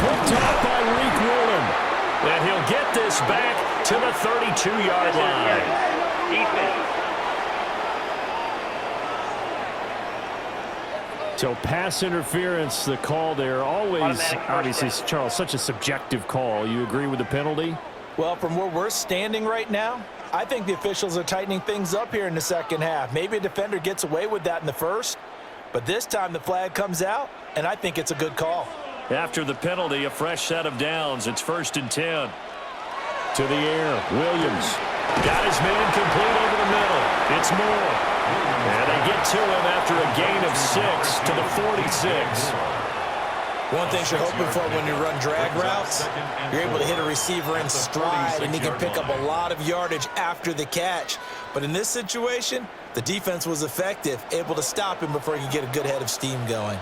Picked off by Reek Woolen. And he'll get this back to the 32-yard line. Defense. So pass interference, the call there. Always, obviously, Charles, such a subjective call. You agree with the penalty? Well, from where we're standing right now, I think the officials are tightening things up here in the 2nd half. Maybe a defender gets away with that in the 1st, but this time the flag comes out, and I think it's a good call. After the penalty, a fresh set of downs. It's 1st and 10. To the air, Williams. Got his man complete over the middle. It's Moore. And they get to him after a gain of 6 to the 46. One thing you're hoping for when you run drag routes, you're able to hit a receiver in stride, and he can pick up a lot of yardage after the catch. But in this situation, the defense was effective, able to stop him before he could get a good head of steam going.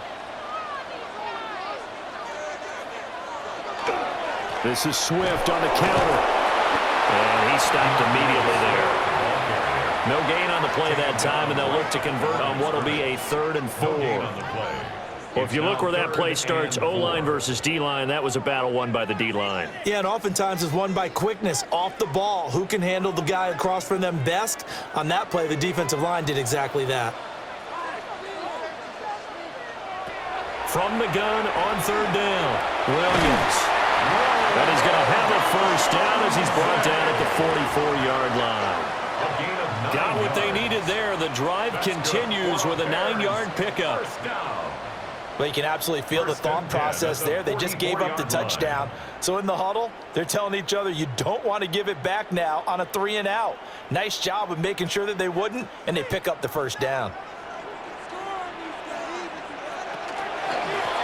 This is Swift on the counter. And he stopped immediately there. No gain on the play that time, and they'll look to convert on what will be a 3rd and 4. Well, if you look where that play starts, O-line versus D-line, that was a battle won by the D-line. Yeah, and oftentimes it's won by quickness off the ball. Who can handle the guy across from them best? On that play, the defensive line did exactly that. From the gun on 3rd down, Williams. And he's going to have a 1st down as he's brought down at the 44-yard line. Got what they needed there. The drive continues with a 9-yard pickup. Well, you can absolutely feel the thought process there. They just gave up the touchdown. So in the huddle, they're telling each other, you don't want to give it back now on a 3-and-out. Nice job of making sure that they wouldn't, and they pick up the 1st down.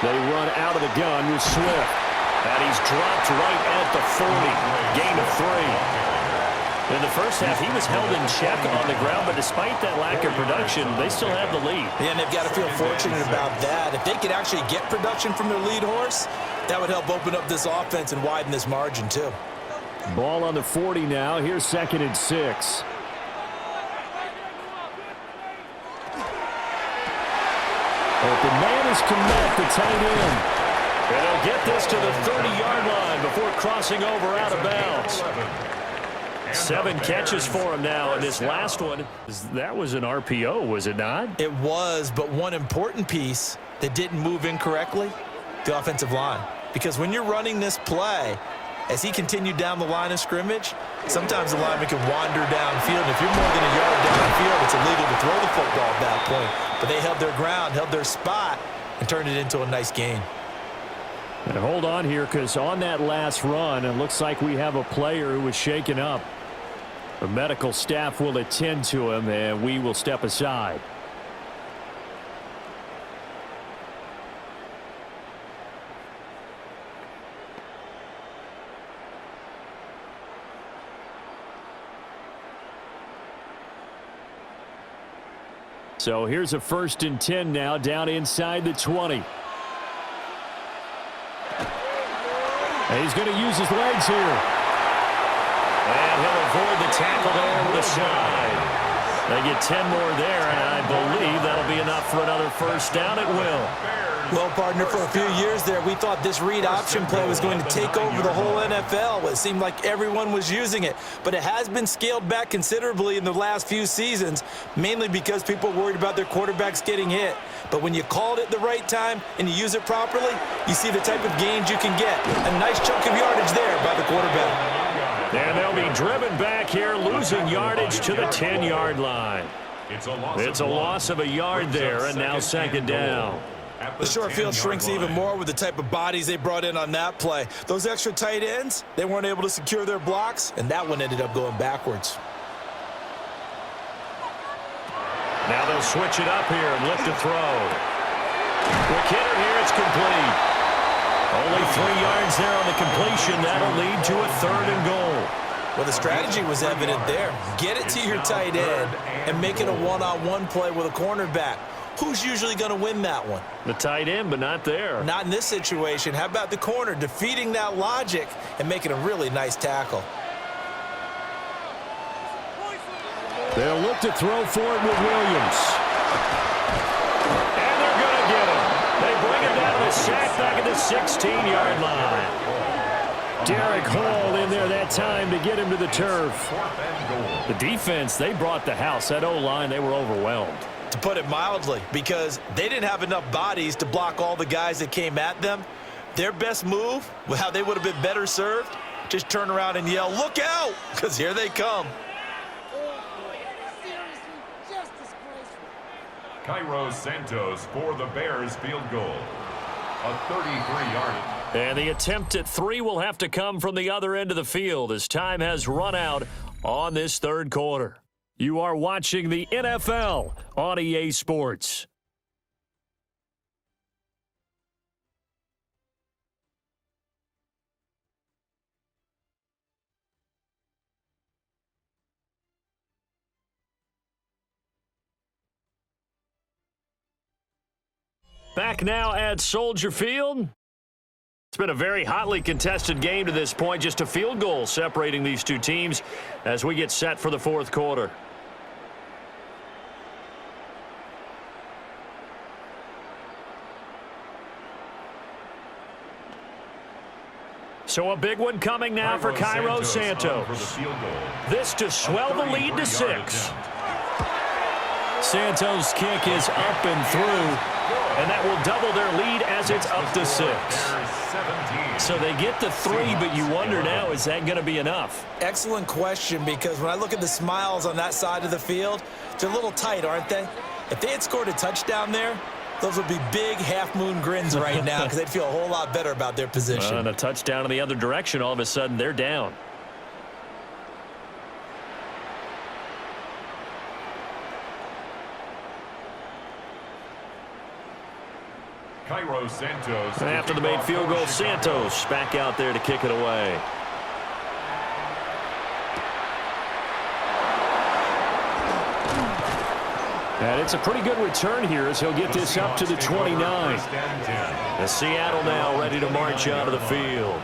They run out of the gun with Swift. And he's dropped right at the 40. Gain of 3. In the 1st half, he was held in check on the ground, but despite that lack of production, they still have the lead. Yeah, and they've got to feel fortunate about that. If they could actually get production from their lead horse, that would help open up this offense and widen this margin too. Ball on the 40 now. Here's 2nd and 6. Open man is Komet, the tight end. And they'll get this to the 30-yard line before crossing over out of bounds. 7 catches for him now, and this last one, that was an RPO, was it not? It was, but one important piece that didn't move incorrectly, the offensive line. Because when you're running this play, as he continued down the line of scrimmage, sometimes the lineman can wander downfield, and if you're more than a yard downfield, it's illegal to throw the football at that point. But they held their ground, held their spot, and turned it into a nice gain. And hold on here, because on that last run, it looks like we have a player who was shaken up. The medical staff will attend to him, and we will step aside. So here's a 1st and 10 now, down inside the 20. And he's going to use his legs here. And he'll avoid the tackle there over the side. They get 10 more there, and I believe that'll be enough for another 1st down. It will. Well, partner, for a few years there, we thought this read option play was going to take over the whole NFL. It seemed like everyone was using it. But it has been scaled back considerably in the last few seasons, mainly because people worried about their quarterbacks getting hit. But when you call it at the right time and you use it properly, you see the type of gains you can get. A nice chunk of yardage there by the quarterback. And they'll be driven back here, losing yardage to the 10-yard line. It's a loss of a yard there, and now 2nd down. The short field shrinks even more with the type of bodies they brought in on that play. Those extra tight ends, they weren't able to secure their blocks, and that one ended up going backwards. Now they'll switch it up here and look to throw. Quick hitter here, it's complete. Only 3 yards there on the completion. That'll lead to a 3rd and goal. Well, the strategy was evident there. Get it to your tight end and make it a one-on-one play with a cornerback. Who's usually going to win that one? The tight end, but not there. Not in this situation. How about the corner defeating that logic and making a really nice tackle? They'll look to throw for it with Williams. And they're going to get him. They bring him down to the sack back at the 16-yard line. Derek Hall in there that time to get him to the turf. The defense, they brought the house. That O-line, they were overwhelmed. To put it mildly, because they didn't have enough bodies to block all the guys that came at them. Their best move, how they would have been better served, just turn around and yell, "Look out!" because here they come. Cairo Santos for the Bears field goal. A 33-yard. And the attempt at 3 will have to come from the other end of the field as time has run out on this 3rd quarter. You are watching the NFL on EA Sports. Back now at Soldier Field. It's been a very hotly contested game to this point. Just a field goal separating these two teams as we get set for the 4th quarter. So a big one coming now for Cairo Santos. This to swell the lead to 6. Santos' kick is up and through, and that will double their lead as it's up to 6. So they get the 3, but you wonder now, is that going to be enough? Excellent question, because when I look at the smiles on that side of the field, they're a little tight, aren't they? If they had scored a touchdown there, those would be big half-moon grins right now because they'd feel a whole lot better about their position. And a touchdown in the other direction, all of a sudden they're down. Cairo Santos. And after the made field goal, Santos back out there to kick it away. And it's a pretty good return here as he'll get this up to the 29. And Seattle now ready to march out of the field.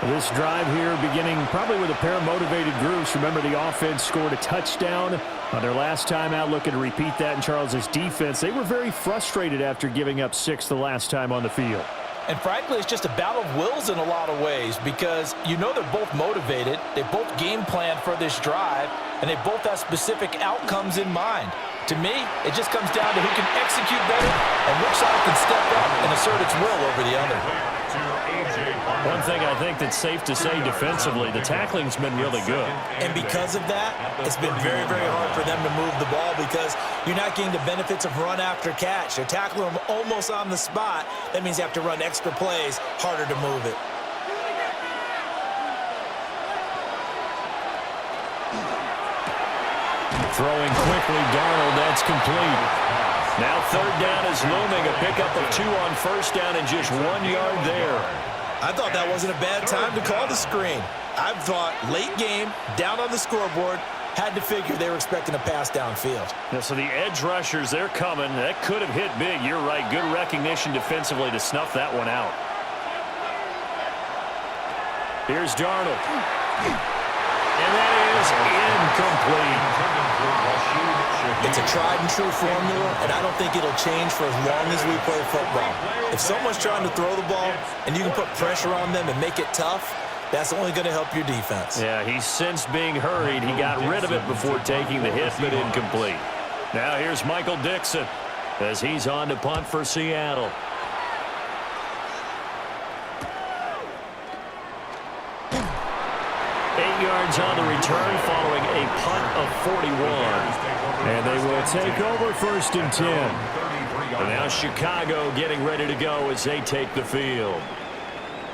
This drive here beginning probably with a pair of motivated groups. Remember, the offense scored a touchdown On their last time out, looking to repeat that in Charles's defense, they were very frustrated after giving up 6 the last time on the field. And frankly, it's just a battle of wills in a lot of ways because you know they're both motivated. They both game plan for this drive, and they both have specific outcomes in mind. To me, it just comes down to who can execute better and which side can step up and assert its will over the other. One thing I think that's safe to say defensively, the tackling's been really good. And because of that, it's been very, very hard for them to move the ball because you're not getting the benefits of run after catch. They're tackling them almost on the spot. That means you have to run extra plays, harder to move it. Throwing quickly, Darnold, that's complete. Now third down is looming, a pickup of 2 on first down and just 1 yard there. I thought that wasn't a bad time to call the screen. I thought late game, down on the scoreboard, had to figure they were expecting a pass downfield. Yeah, so the edge rushers, they're coming. That could have hit big. You're right. Good recognition defensively to snuff that one out. Here's Darnold. And that is incomplete. It's a tried-and-true formula, and I don't think it'll change for as long as we play football. If someone's trying to throw the ball and you can put pressure on them and make it tough, that's only going to help your defense. Yeah, he's since being hurried. He got rid of it before taking the hit, but incomplete. Now here's Michael Dixon as he's on to punt for Seattle. Yards on the return following a punt of 41. And they will take over 1st and 10. And now Chicago getting ready to go as they take the field.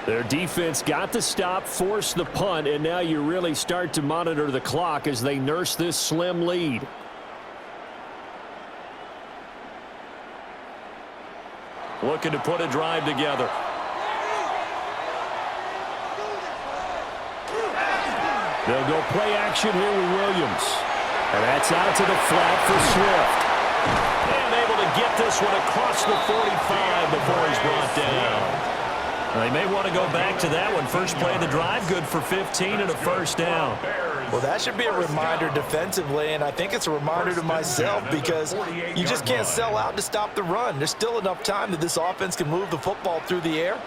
Their defense got the stop, forced the punt, and now you really start to monitor the clock as they nurse this slim lead. Looking to put a drive together. They'll go play action here with Williams. And that's out to the flat for Swift. And able to get this one across the 45 before he's brought down. They may want to go back to that one. First play of the drive, good for 15 and a first down. Well, that should be a reminder defensively, and I think it's a reminder to myself because you just can't sell out to stop the run. There's still enough time that this offense can move the football through the air,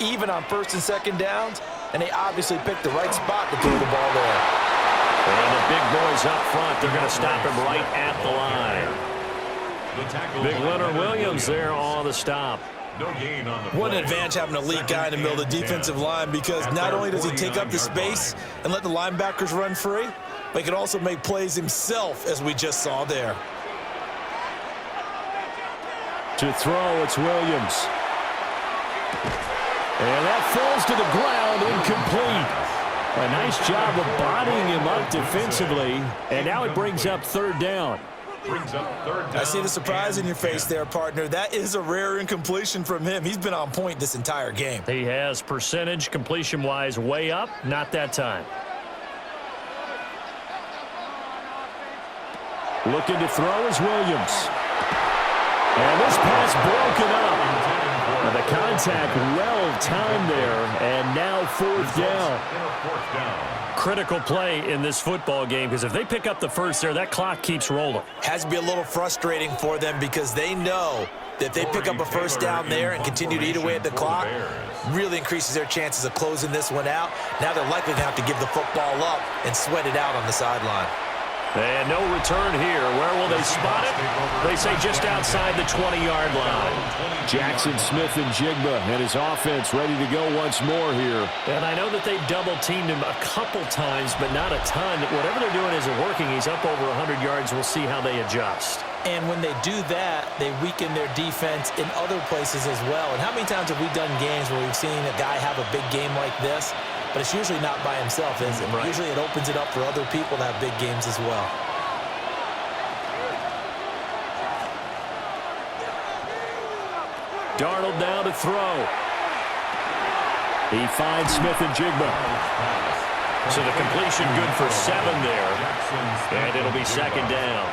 even on 1st and 2nd downs. And they obviously picked the right spot to throw the ball there. And the big boys up front, they're going to stop him right at the line. Big Leonard Williams there on the stop. What an advantage having an elite guy in the middle of the defensive line because not only does he take up the space and let the linebackers run free, but he can also make plays himself, as we just saw there. To throw, it's Williams. And that falls to the ground, incomplete. A nice job of bodying him up defensively, and now it brings up 3rd down. I see the surprise in your face there, partner. That is a rare incompletion from him. He's been on point this entire game. He has percentage, completion-wise, way up. Not that time. Looking to throw is Williams. And this pass broken up. And the contact well-timed there, and now 4th down. Critical play in this football game because if they pick up the first there, that clock keeps rolling. Has to be a little frustrating for them because they know that if they pick up a first down there and continue to eat away at the clock, really increases their chances of closing this one out. Now they're likely to have to give the football up and sweat it out on the sideline. And no return here. Where will they spot it? They say just outside the 20-yard line. Jackson Smith and Jigba and his offense ready to go once more here. And I know that they've double-teamed him a couple times, but not a ton. Whatever they're doing isn't working. He's up over 100 yards. We'll see how they adjust. And when they do that, they weaken their defense in other places as well. And how many times have we done games where we've seen a guy have a big game like this? But it's usually not by himself, is it? Right. Usually it opens it up for other people to have big games as well. Darnold now to throw. He finds Smith and Jigba. So the completion good for 7 there. And it'll be 2nd down.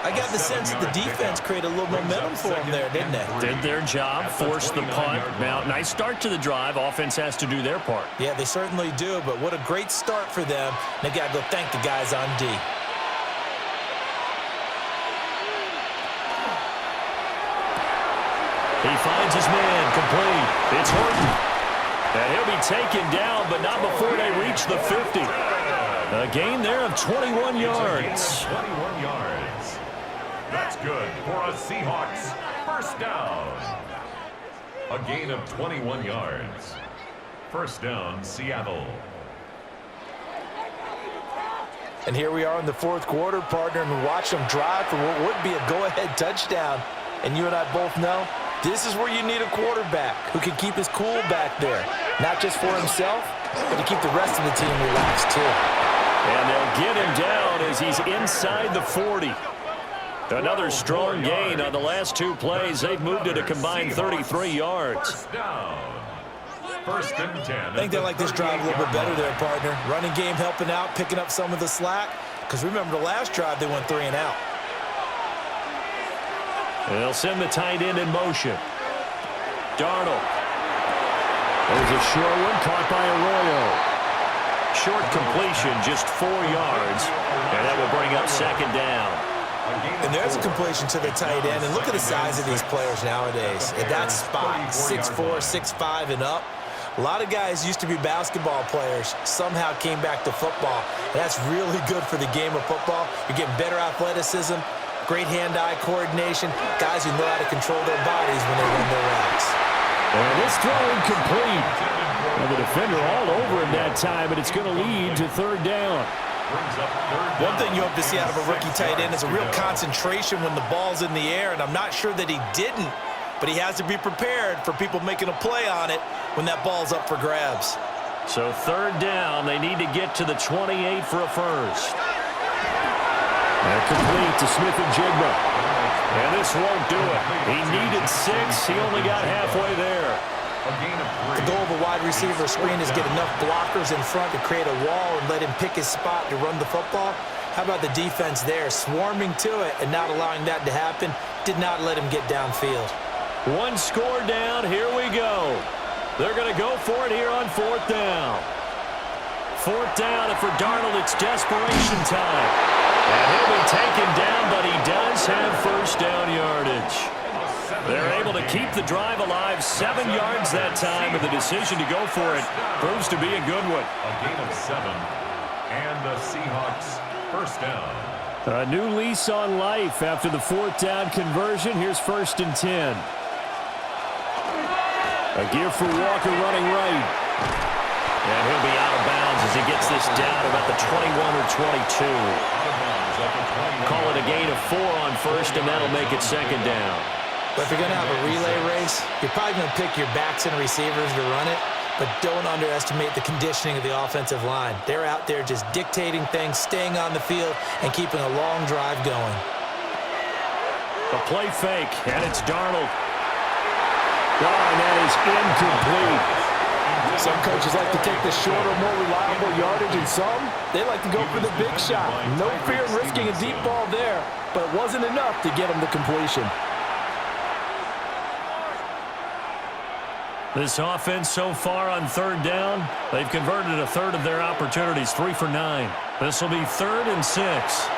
I got the sense that the defense created a little momentum for them there, didn't they? Did their job, forced the punt. Now, nice start to the drive. Offense has to do their part. Yeah, they certainly do, but what a great start for them. They got to go thank the guys on D. He finds his man, complete. It's Horton. And he'll be taken down, but not before they reach the 50. A gain there of 21 yards. 21 yards. That's good for a Seahawks first down. A gain of 21 yards. First down, Seattle. And here we are in the fourth quarter, partner, and watch them drive for what would be a go-ahead touchdown. And you and I both know this is where you need a quarterback who can keep his cool back there. Not just for himself, but to keep the rest of the team relaxed too. And they'll get him down as he's inside the 40. Another strong gain on the last two plays. They've moved it a combined 33 yards. First down. First and 10. I think they like this drive a little bit better there, partner. Running game helping out, picking up some of the slack. Because remember the last drive, they went 3 and out. They'll send the tight end in motion. Darnold. There's a short one caught by Arroyo. Short completion, just 4 yards. And that will bring up second down. And there's a completion to the tight end. And look at the size of these players nowadays. At that spot, 6'4", 6'5", and up. A lot of guys used to be basketball players, somehow came back to football. And that's really good for the game of football. You're getting better athleticism, great hand-eye coordination, guys who know how to control their bodies when they run their routes. And this throw incomplete. And the defender all over him that time, but it's going to lead to third down. One thing you hope to see out of a rookie tight end is a real concentration when the ball's in the air, and I'm not sure that he didn't, but he has to be prepared for people making a play on it when that ball's up for grabs. So third down, they need to get to the 28 for a first. And complete to Smith-Njigba. And this won't do it. He needed 6. He only got halfway there. The goal of a wide receiver screen is get enough blockers in front to create a wall and let him pick his spot to run the football. How about the defense there, swarming to it and not allowing that to happen? Did not let him get downfield. One score down. Here we go. They're going to go for it here on fourth down. Fourth down, and for Darnold, it's desperation time. And he'll be taken down, but he does have first down yardage. They're able to keep the drive alive, 7 yards that time, and the decision to go for it proves to be a good one. A gain of 7, and the Seahawks first down. A new lease on life after the fourth down conversion. Here's first and 10. A give for Walker running right. And he'll be out of bounds as he gets this down about the 21 or 22. Call it a gain of 4 on first, and that'll make it second down. But if you're going to have a relay race, you're probably going to pick your backs and receivers to run it, but don't underestimate the conditioning of the offensive line. They're out there just dictating things, staying on the field, and keeping a long drive going. A play fake, and it's Darnold. And that is incomplete. Some coaches like to take the shorter, more reliable yardage, and some, they like to go for the big shot. No fear in risking a deep ball there, but it wasn't enough to get them the completion. This offense so far on third down, they've converted a third of their opportunities, 3 for 9. This will be 3rd and 6.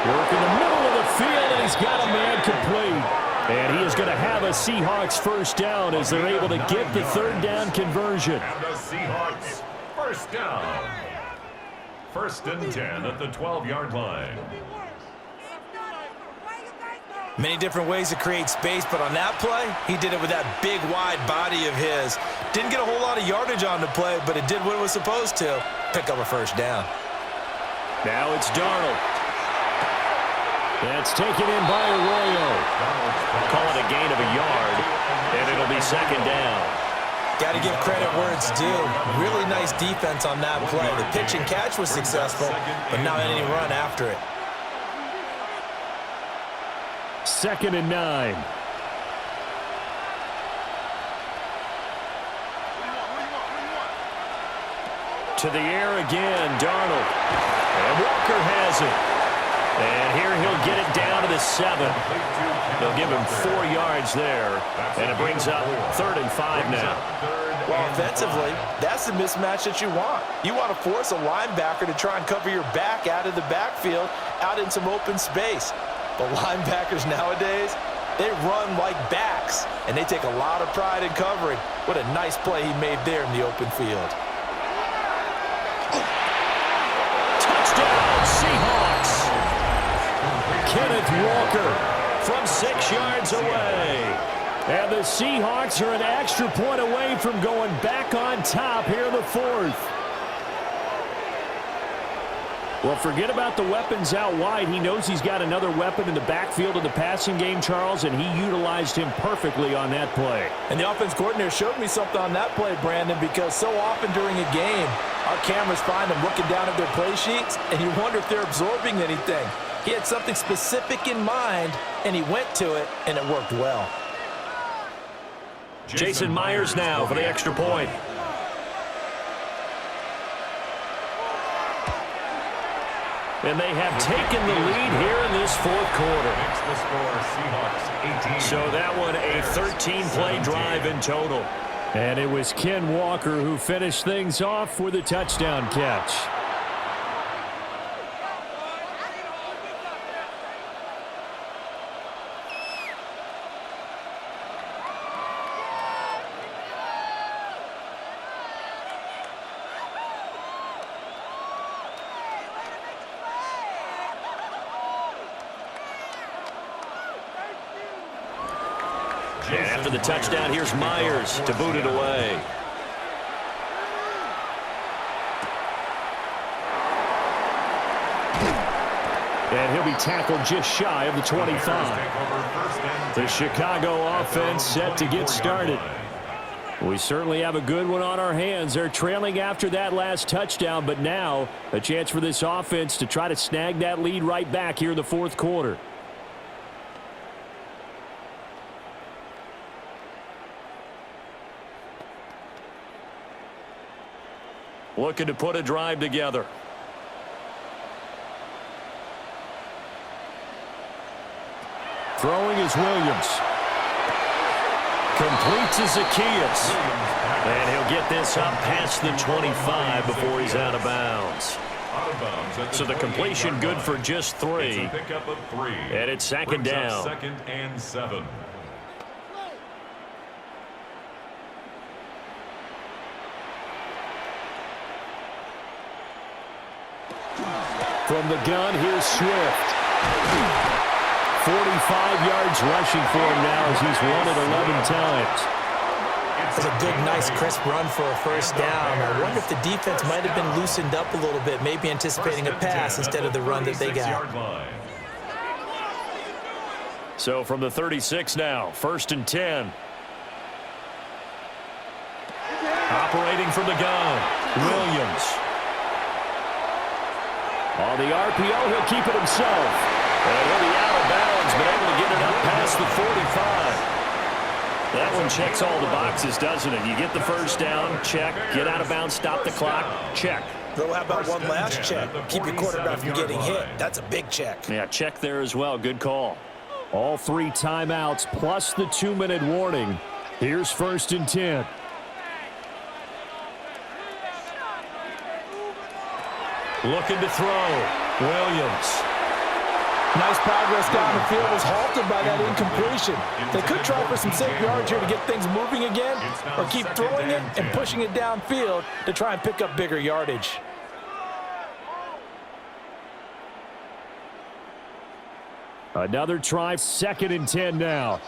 Work in the middle of the field, and he's got a man complete. And he is going to have a Seahawks first down as they're able to get the third down conversion. And the Seahawks first down. First and 10 at the 12-yard line. Many different ways to create space, but on that play, he did it with that big, wide body of his. Didn't get a whole lot of yardage on the play, but it did what it was supposed to. Pick up a first down. Now it's Darnold. That's taken in by Arroyo. Call it a gain of a yard, and it'll be second down. Got to give credit where it's due. Really nice defense on that play. The pitch and catch was successful, but not any run after it. 2nd and 9. To the air again, Darnold. And Walker has it. And here he'll get it down to the 7. They'll give him 4 yards there. And it brings up 3rd and 5 now. Well, offensively, that's the mismatch that you want. You want to force a linebacker to try and cover your back out of the backfield, out in some open space. But linebackers nowadays, They run like backs, and they take a lot of pride in covering. What a nice play he made there in the open field. Touchdown, Seahawks. Kenneth Walker from 6 yards away. And the Seahawks are an extra point away from going back on top here in the fourth. Well, forget about the weapons out wide. He knows he's got another weapon in the backfield of the passing game, Charles, and he utilized him perfectly on that play. And the offense coordinator showed me something on that play, Brandon, because so often during a game, our cameras find them looking down at their play sheets, and you wonder if they're absorbing anything. He had something specific in mind, and he went to it, and it worked well. Jason Myers now for the extra point. And they have taken the lead here in this fourth quarter. So that one a 13-play drive in total. And it was Ken Walker who finished things off with a touchdown catch. And after the touchdown, here's Myers to boot it away. And he'll be tackled just shy of the 25. The Chicago offense set to get started. We certainly have a good one on our hands. They're trailing after that last touchdown, but now a chance for this offense to try to snag that lead right back here in the fourth quarter. Looking to put a drive together. Throwing is Williams. Complete to Zacchaeus. And he'll get this up past the 25 before he's out of bounds. So the completion good for just 3. And it's second down. 2nd and 7. From the gun, here's Swift. 45 yards rushing for him now as he's run it 11 times. That's a good, nice, crisp run for a first down. I wonder if the defense might have been loosened up a little bit, maybe anticipating a pass instead of the run that they got. So from the 36 now, 1st and 10. Operating from the gun, Williams. On the RPO, he'll keep it himself. And he'll be out of bounds, but able to get it up past the 45. That one checks all the boxes, doesn't it? You get the first down, check. Get out of bounds, stop the clock, check. Though, how about one last check? Keep your quarterback from getting hit. That's a big check. Yeah, check there as well. Good call. All 3 timeouts plus the 2-minute warning. Here's 1st and 10. Looking to throw. Williams. Nice progress down the field was halted by that incompletion. They could try for some safe yards here to get things moving again, or keep throwing it and pushing it downfield to try and pick up bigger yardage. Another try, 2nd and 10 now.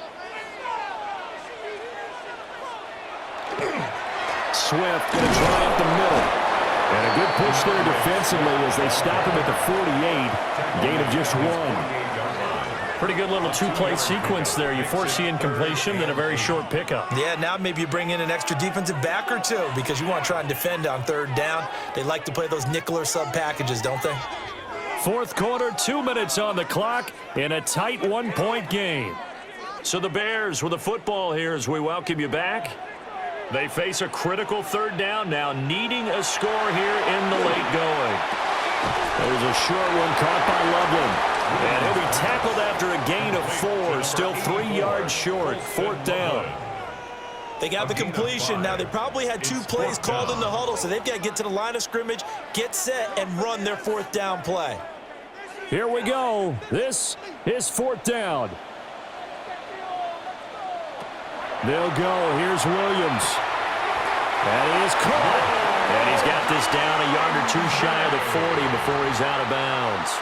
Swift going to try up the middle. And a good push there defensively as they stop him at the 48. Gain of just 1. Pretty good little 2-play sequence there. You force the incompletion, then a very short pickup. Yeah, now maybe you bring in an extra defensive back or 2 because you want to try and defend on 3rd down. They like to play those nickel or sub packages, don't they? Fourth quarter, 2 minutes on the clock in a tight 1-point game. So the Bears with the football here as we welcome you back. They face a critical 3rd down now, needing a score here in the late going. There's a short one caught by Loveland. And he'll be tackled after a gain of 4, still 3 yards short, 4th down. They got the completion. Now, they probably had 2 plays called in the huddle, so they've got to get to the line of scrimmage, get set, and run their 4th down play. Here we go. This is 4th down. They'll go. Here's Williams. That is caught. And he's got this down a yard or two shy of the 40 before he's out of bounds.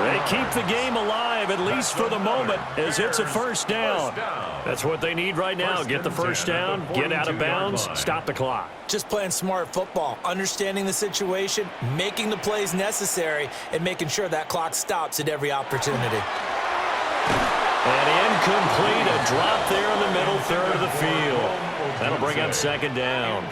They keep the game alive, at least for the moment, as it's a first down. That's what they need right now. Get the first down, get out of bounds, stop the clock. Just playing smart football, understanding the situation, making the plays necessary, and making sure that clock stops at every opportunity. And incomplete, a drop there in the middle third of the field. That'll bring up second down.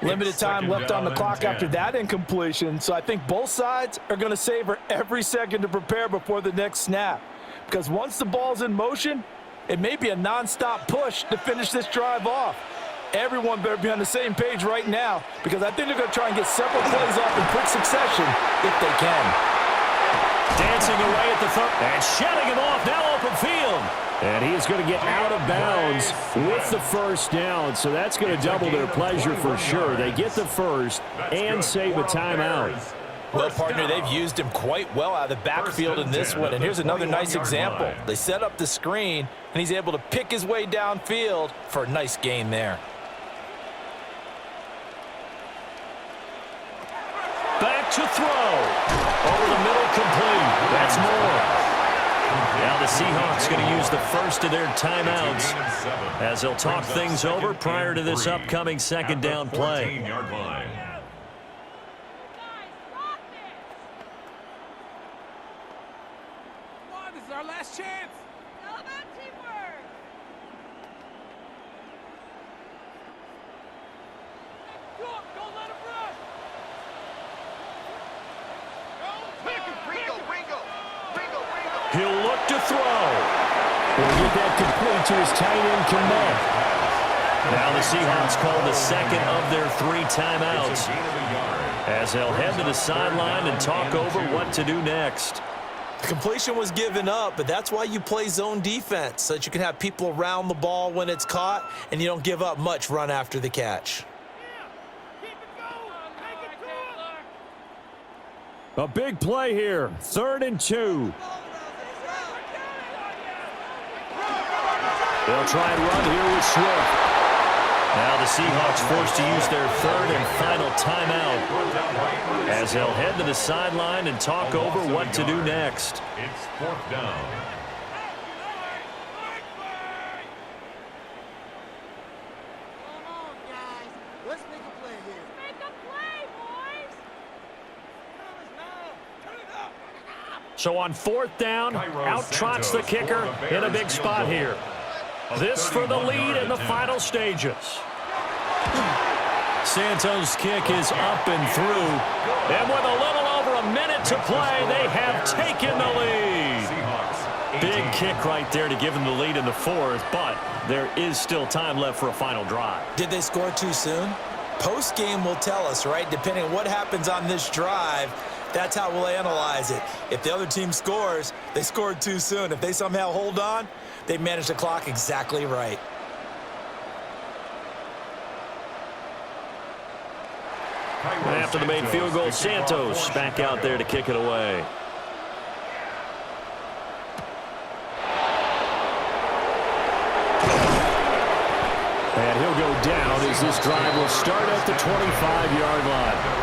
Limited time left on the clock after that incompletion, so I think both sides are going to savor every second to prepare before the next snap. Because once the ball's in motion, it may be a nonstop push to finish this drive off. Everyone better be on the same page right now, because I think they're going to try and get several plays off in quick succession if they can. Dancing away at the third, and shedding him off, now open field. And he's going to get out of bounds with the first down, so that's going to double their pleasure for sure. They get the first and save a timeout. Well, partner, they've used him quite well out of the backfield in this one. And here's another nice example. They set up the screen, and he's able to pick his way downfield for a nice gain there. Back to throw. Over the middle, complete. That's more. Now the Seahawks going to use the first of their timeouts as they'll talk things over prior to this upcoming second down play. This is our last chance. All about teamwork. Don't let him rush. He'll look to throw. He'll get that complete to his tight end, Kmet. Now the Seahawks call the second of their 3 timeouts as they'll head to the sideline and talk over what to do next. The completion was given up, but that's why you play zone defense, so that you can have people around the ball when it's caught, and you don't give up much run after the catch. A big play here. 3rd and 2. They'll try and run here with Swift. Now the Seahawks forced to use their 3rd and final timeout as they'll head to the sideline and talk over what to do next. It's 4th down. Come on, guys. Let's make a play here. Make a play, boys. Turn it up. So on 4th down, out trots the kicker in a big spot here. This for the lead in the final stages. Santos' kick is up and through. And with a little over a minute to play, they have taken the lead. Big kick right there to give them the lead in the 4th, but there is still time left for a final drive. Did they score too soon? Post-game will tell us, right? Depending on what happens on this drive, that's how we'll analyze it. If the other team scores, they scored too soon. If they somehow hold on, they managed the clock exactly right. And after the main field goal, Santos back out there to kick it away. And he'll go down as this drive will start at the 25-yard line.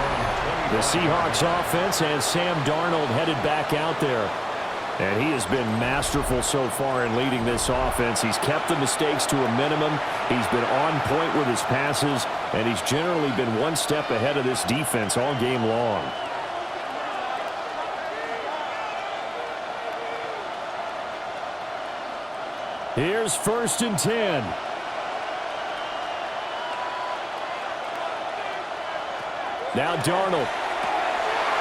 The Seahawks offense has Sam Darnold headed back out there. And he has been masterful so far in leading this offense. He's kept the mistakes to a minimum. He's been on point with his passes, and he's generally been one step ahead of this defense all game long. Here's 1st and 10. Now Darnold.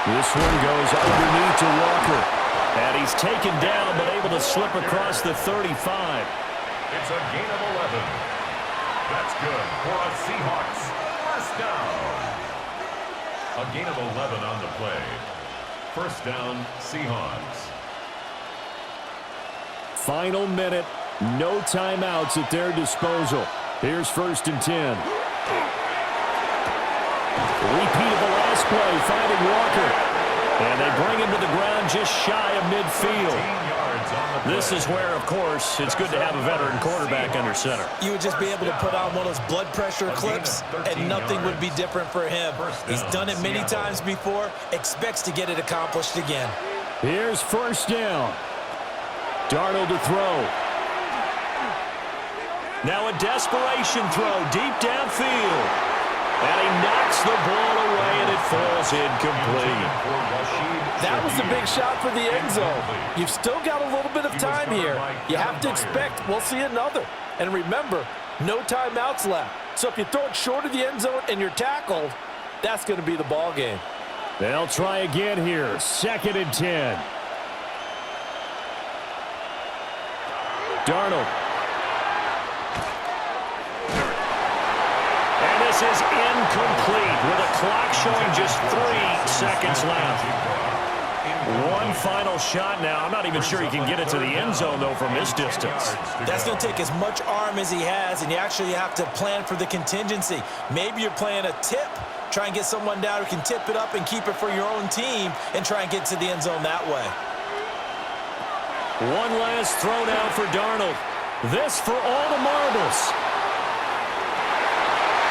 This one goes underneath to Walker. And he's taken down, but able to slip across the 35. It's a gain of 11. That's good for a Seahawks first down. A gain of 11 on the play. First down, Seahawks. Final minute. No timeouts at their disposal. Here's 1st and 10. Repeat of the last play, finding Walker. And they bring him to the ground just shy of midfield. 14 yards on the This is where, of course, it's good to have a veteran quarterback under center. You would just be able to put on one of those blood pressure clips, and nothing would be different for him. He's done it many times before, expects to get it accomplished again. Here's first down. Darnold to throw. Now a desperation throw deep downfield. And he knocks the ball away, and it falls incomplete. That was a big shot for the end zone. You've still got a little bit of time here. You have to expect we'll see another. And remember, no timeouts left. So if you throw it short of the end zone and you're tackled, that's going to be the ball game. They'll try again here. 2nd and 10. Darnold. And this is incomplete with a clock showing just 3 seconds left. One final shot now. I'm not even sure he can get it to the end zone, though, from this distance. That's going to take as much arm as he has, and you actually have to plan for the contingency. Maybe you're playing a tip. Try and get someone down who can tip it up and keep it for your own team and try and get to the end zone that way. One last throw now for Darnold. This for all the marbles.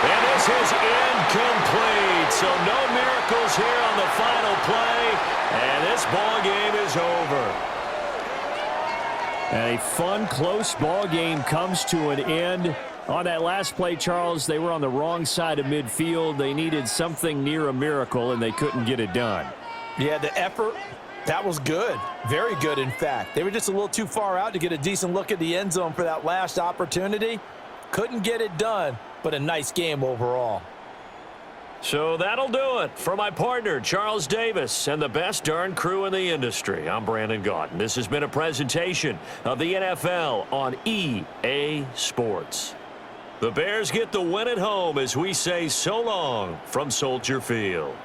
And this is incomplete. So no miracles here on the final play. And this ball game is over. And a fun, close ball game comes to an end. On that last play, Charles, they were on the wrong side of midfield. They needed something near a miracle, and they couldn't get it done. Yeah, the effort, that was good. Very good, in fact. They were just a little too far out to get a decent look at the end zone for that last opportunity. Couldn't get it done, but a nice game overall. So that'll do it for my partner, Charles Davis, and the best darn crew in the industry. I'm Brandon Gaudin. This has been a presentation of the NFL on EA Sports. The Bears get the win at home as we say so long from Soldier Field.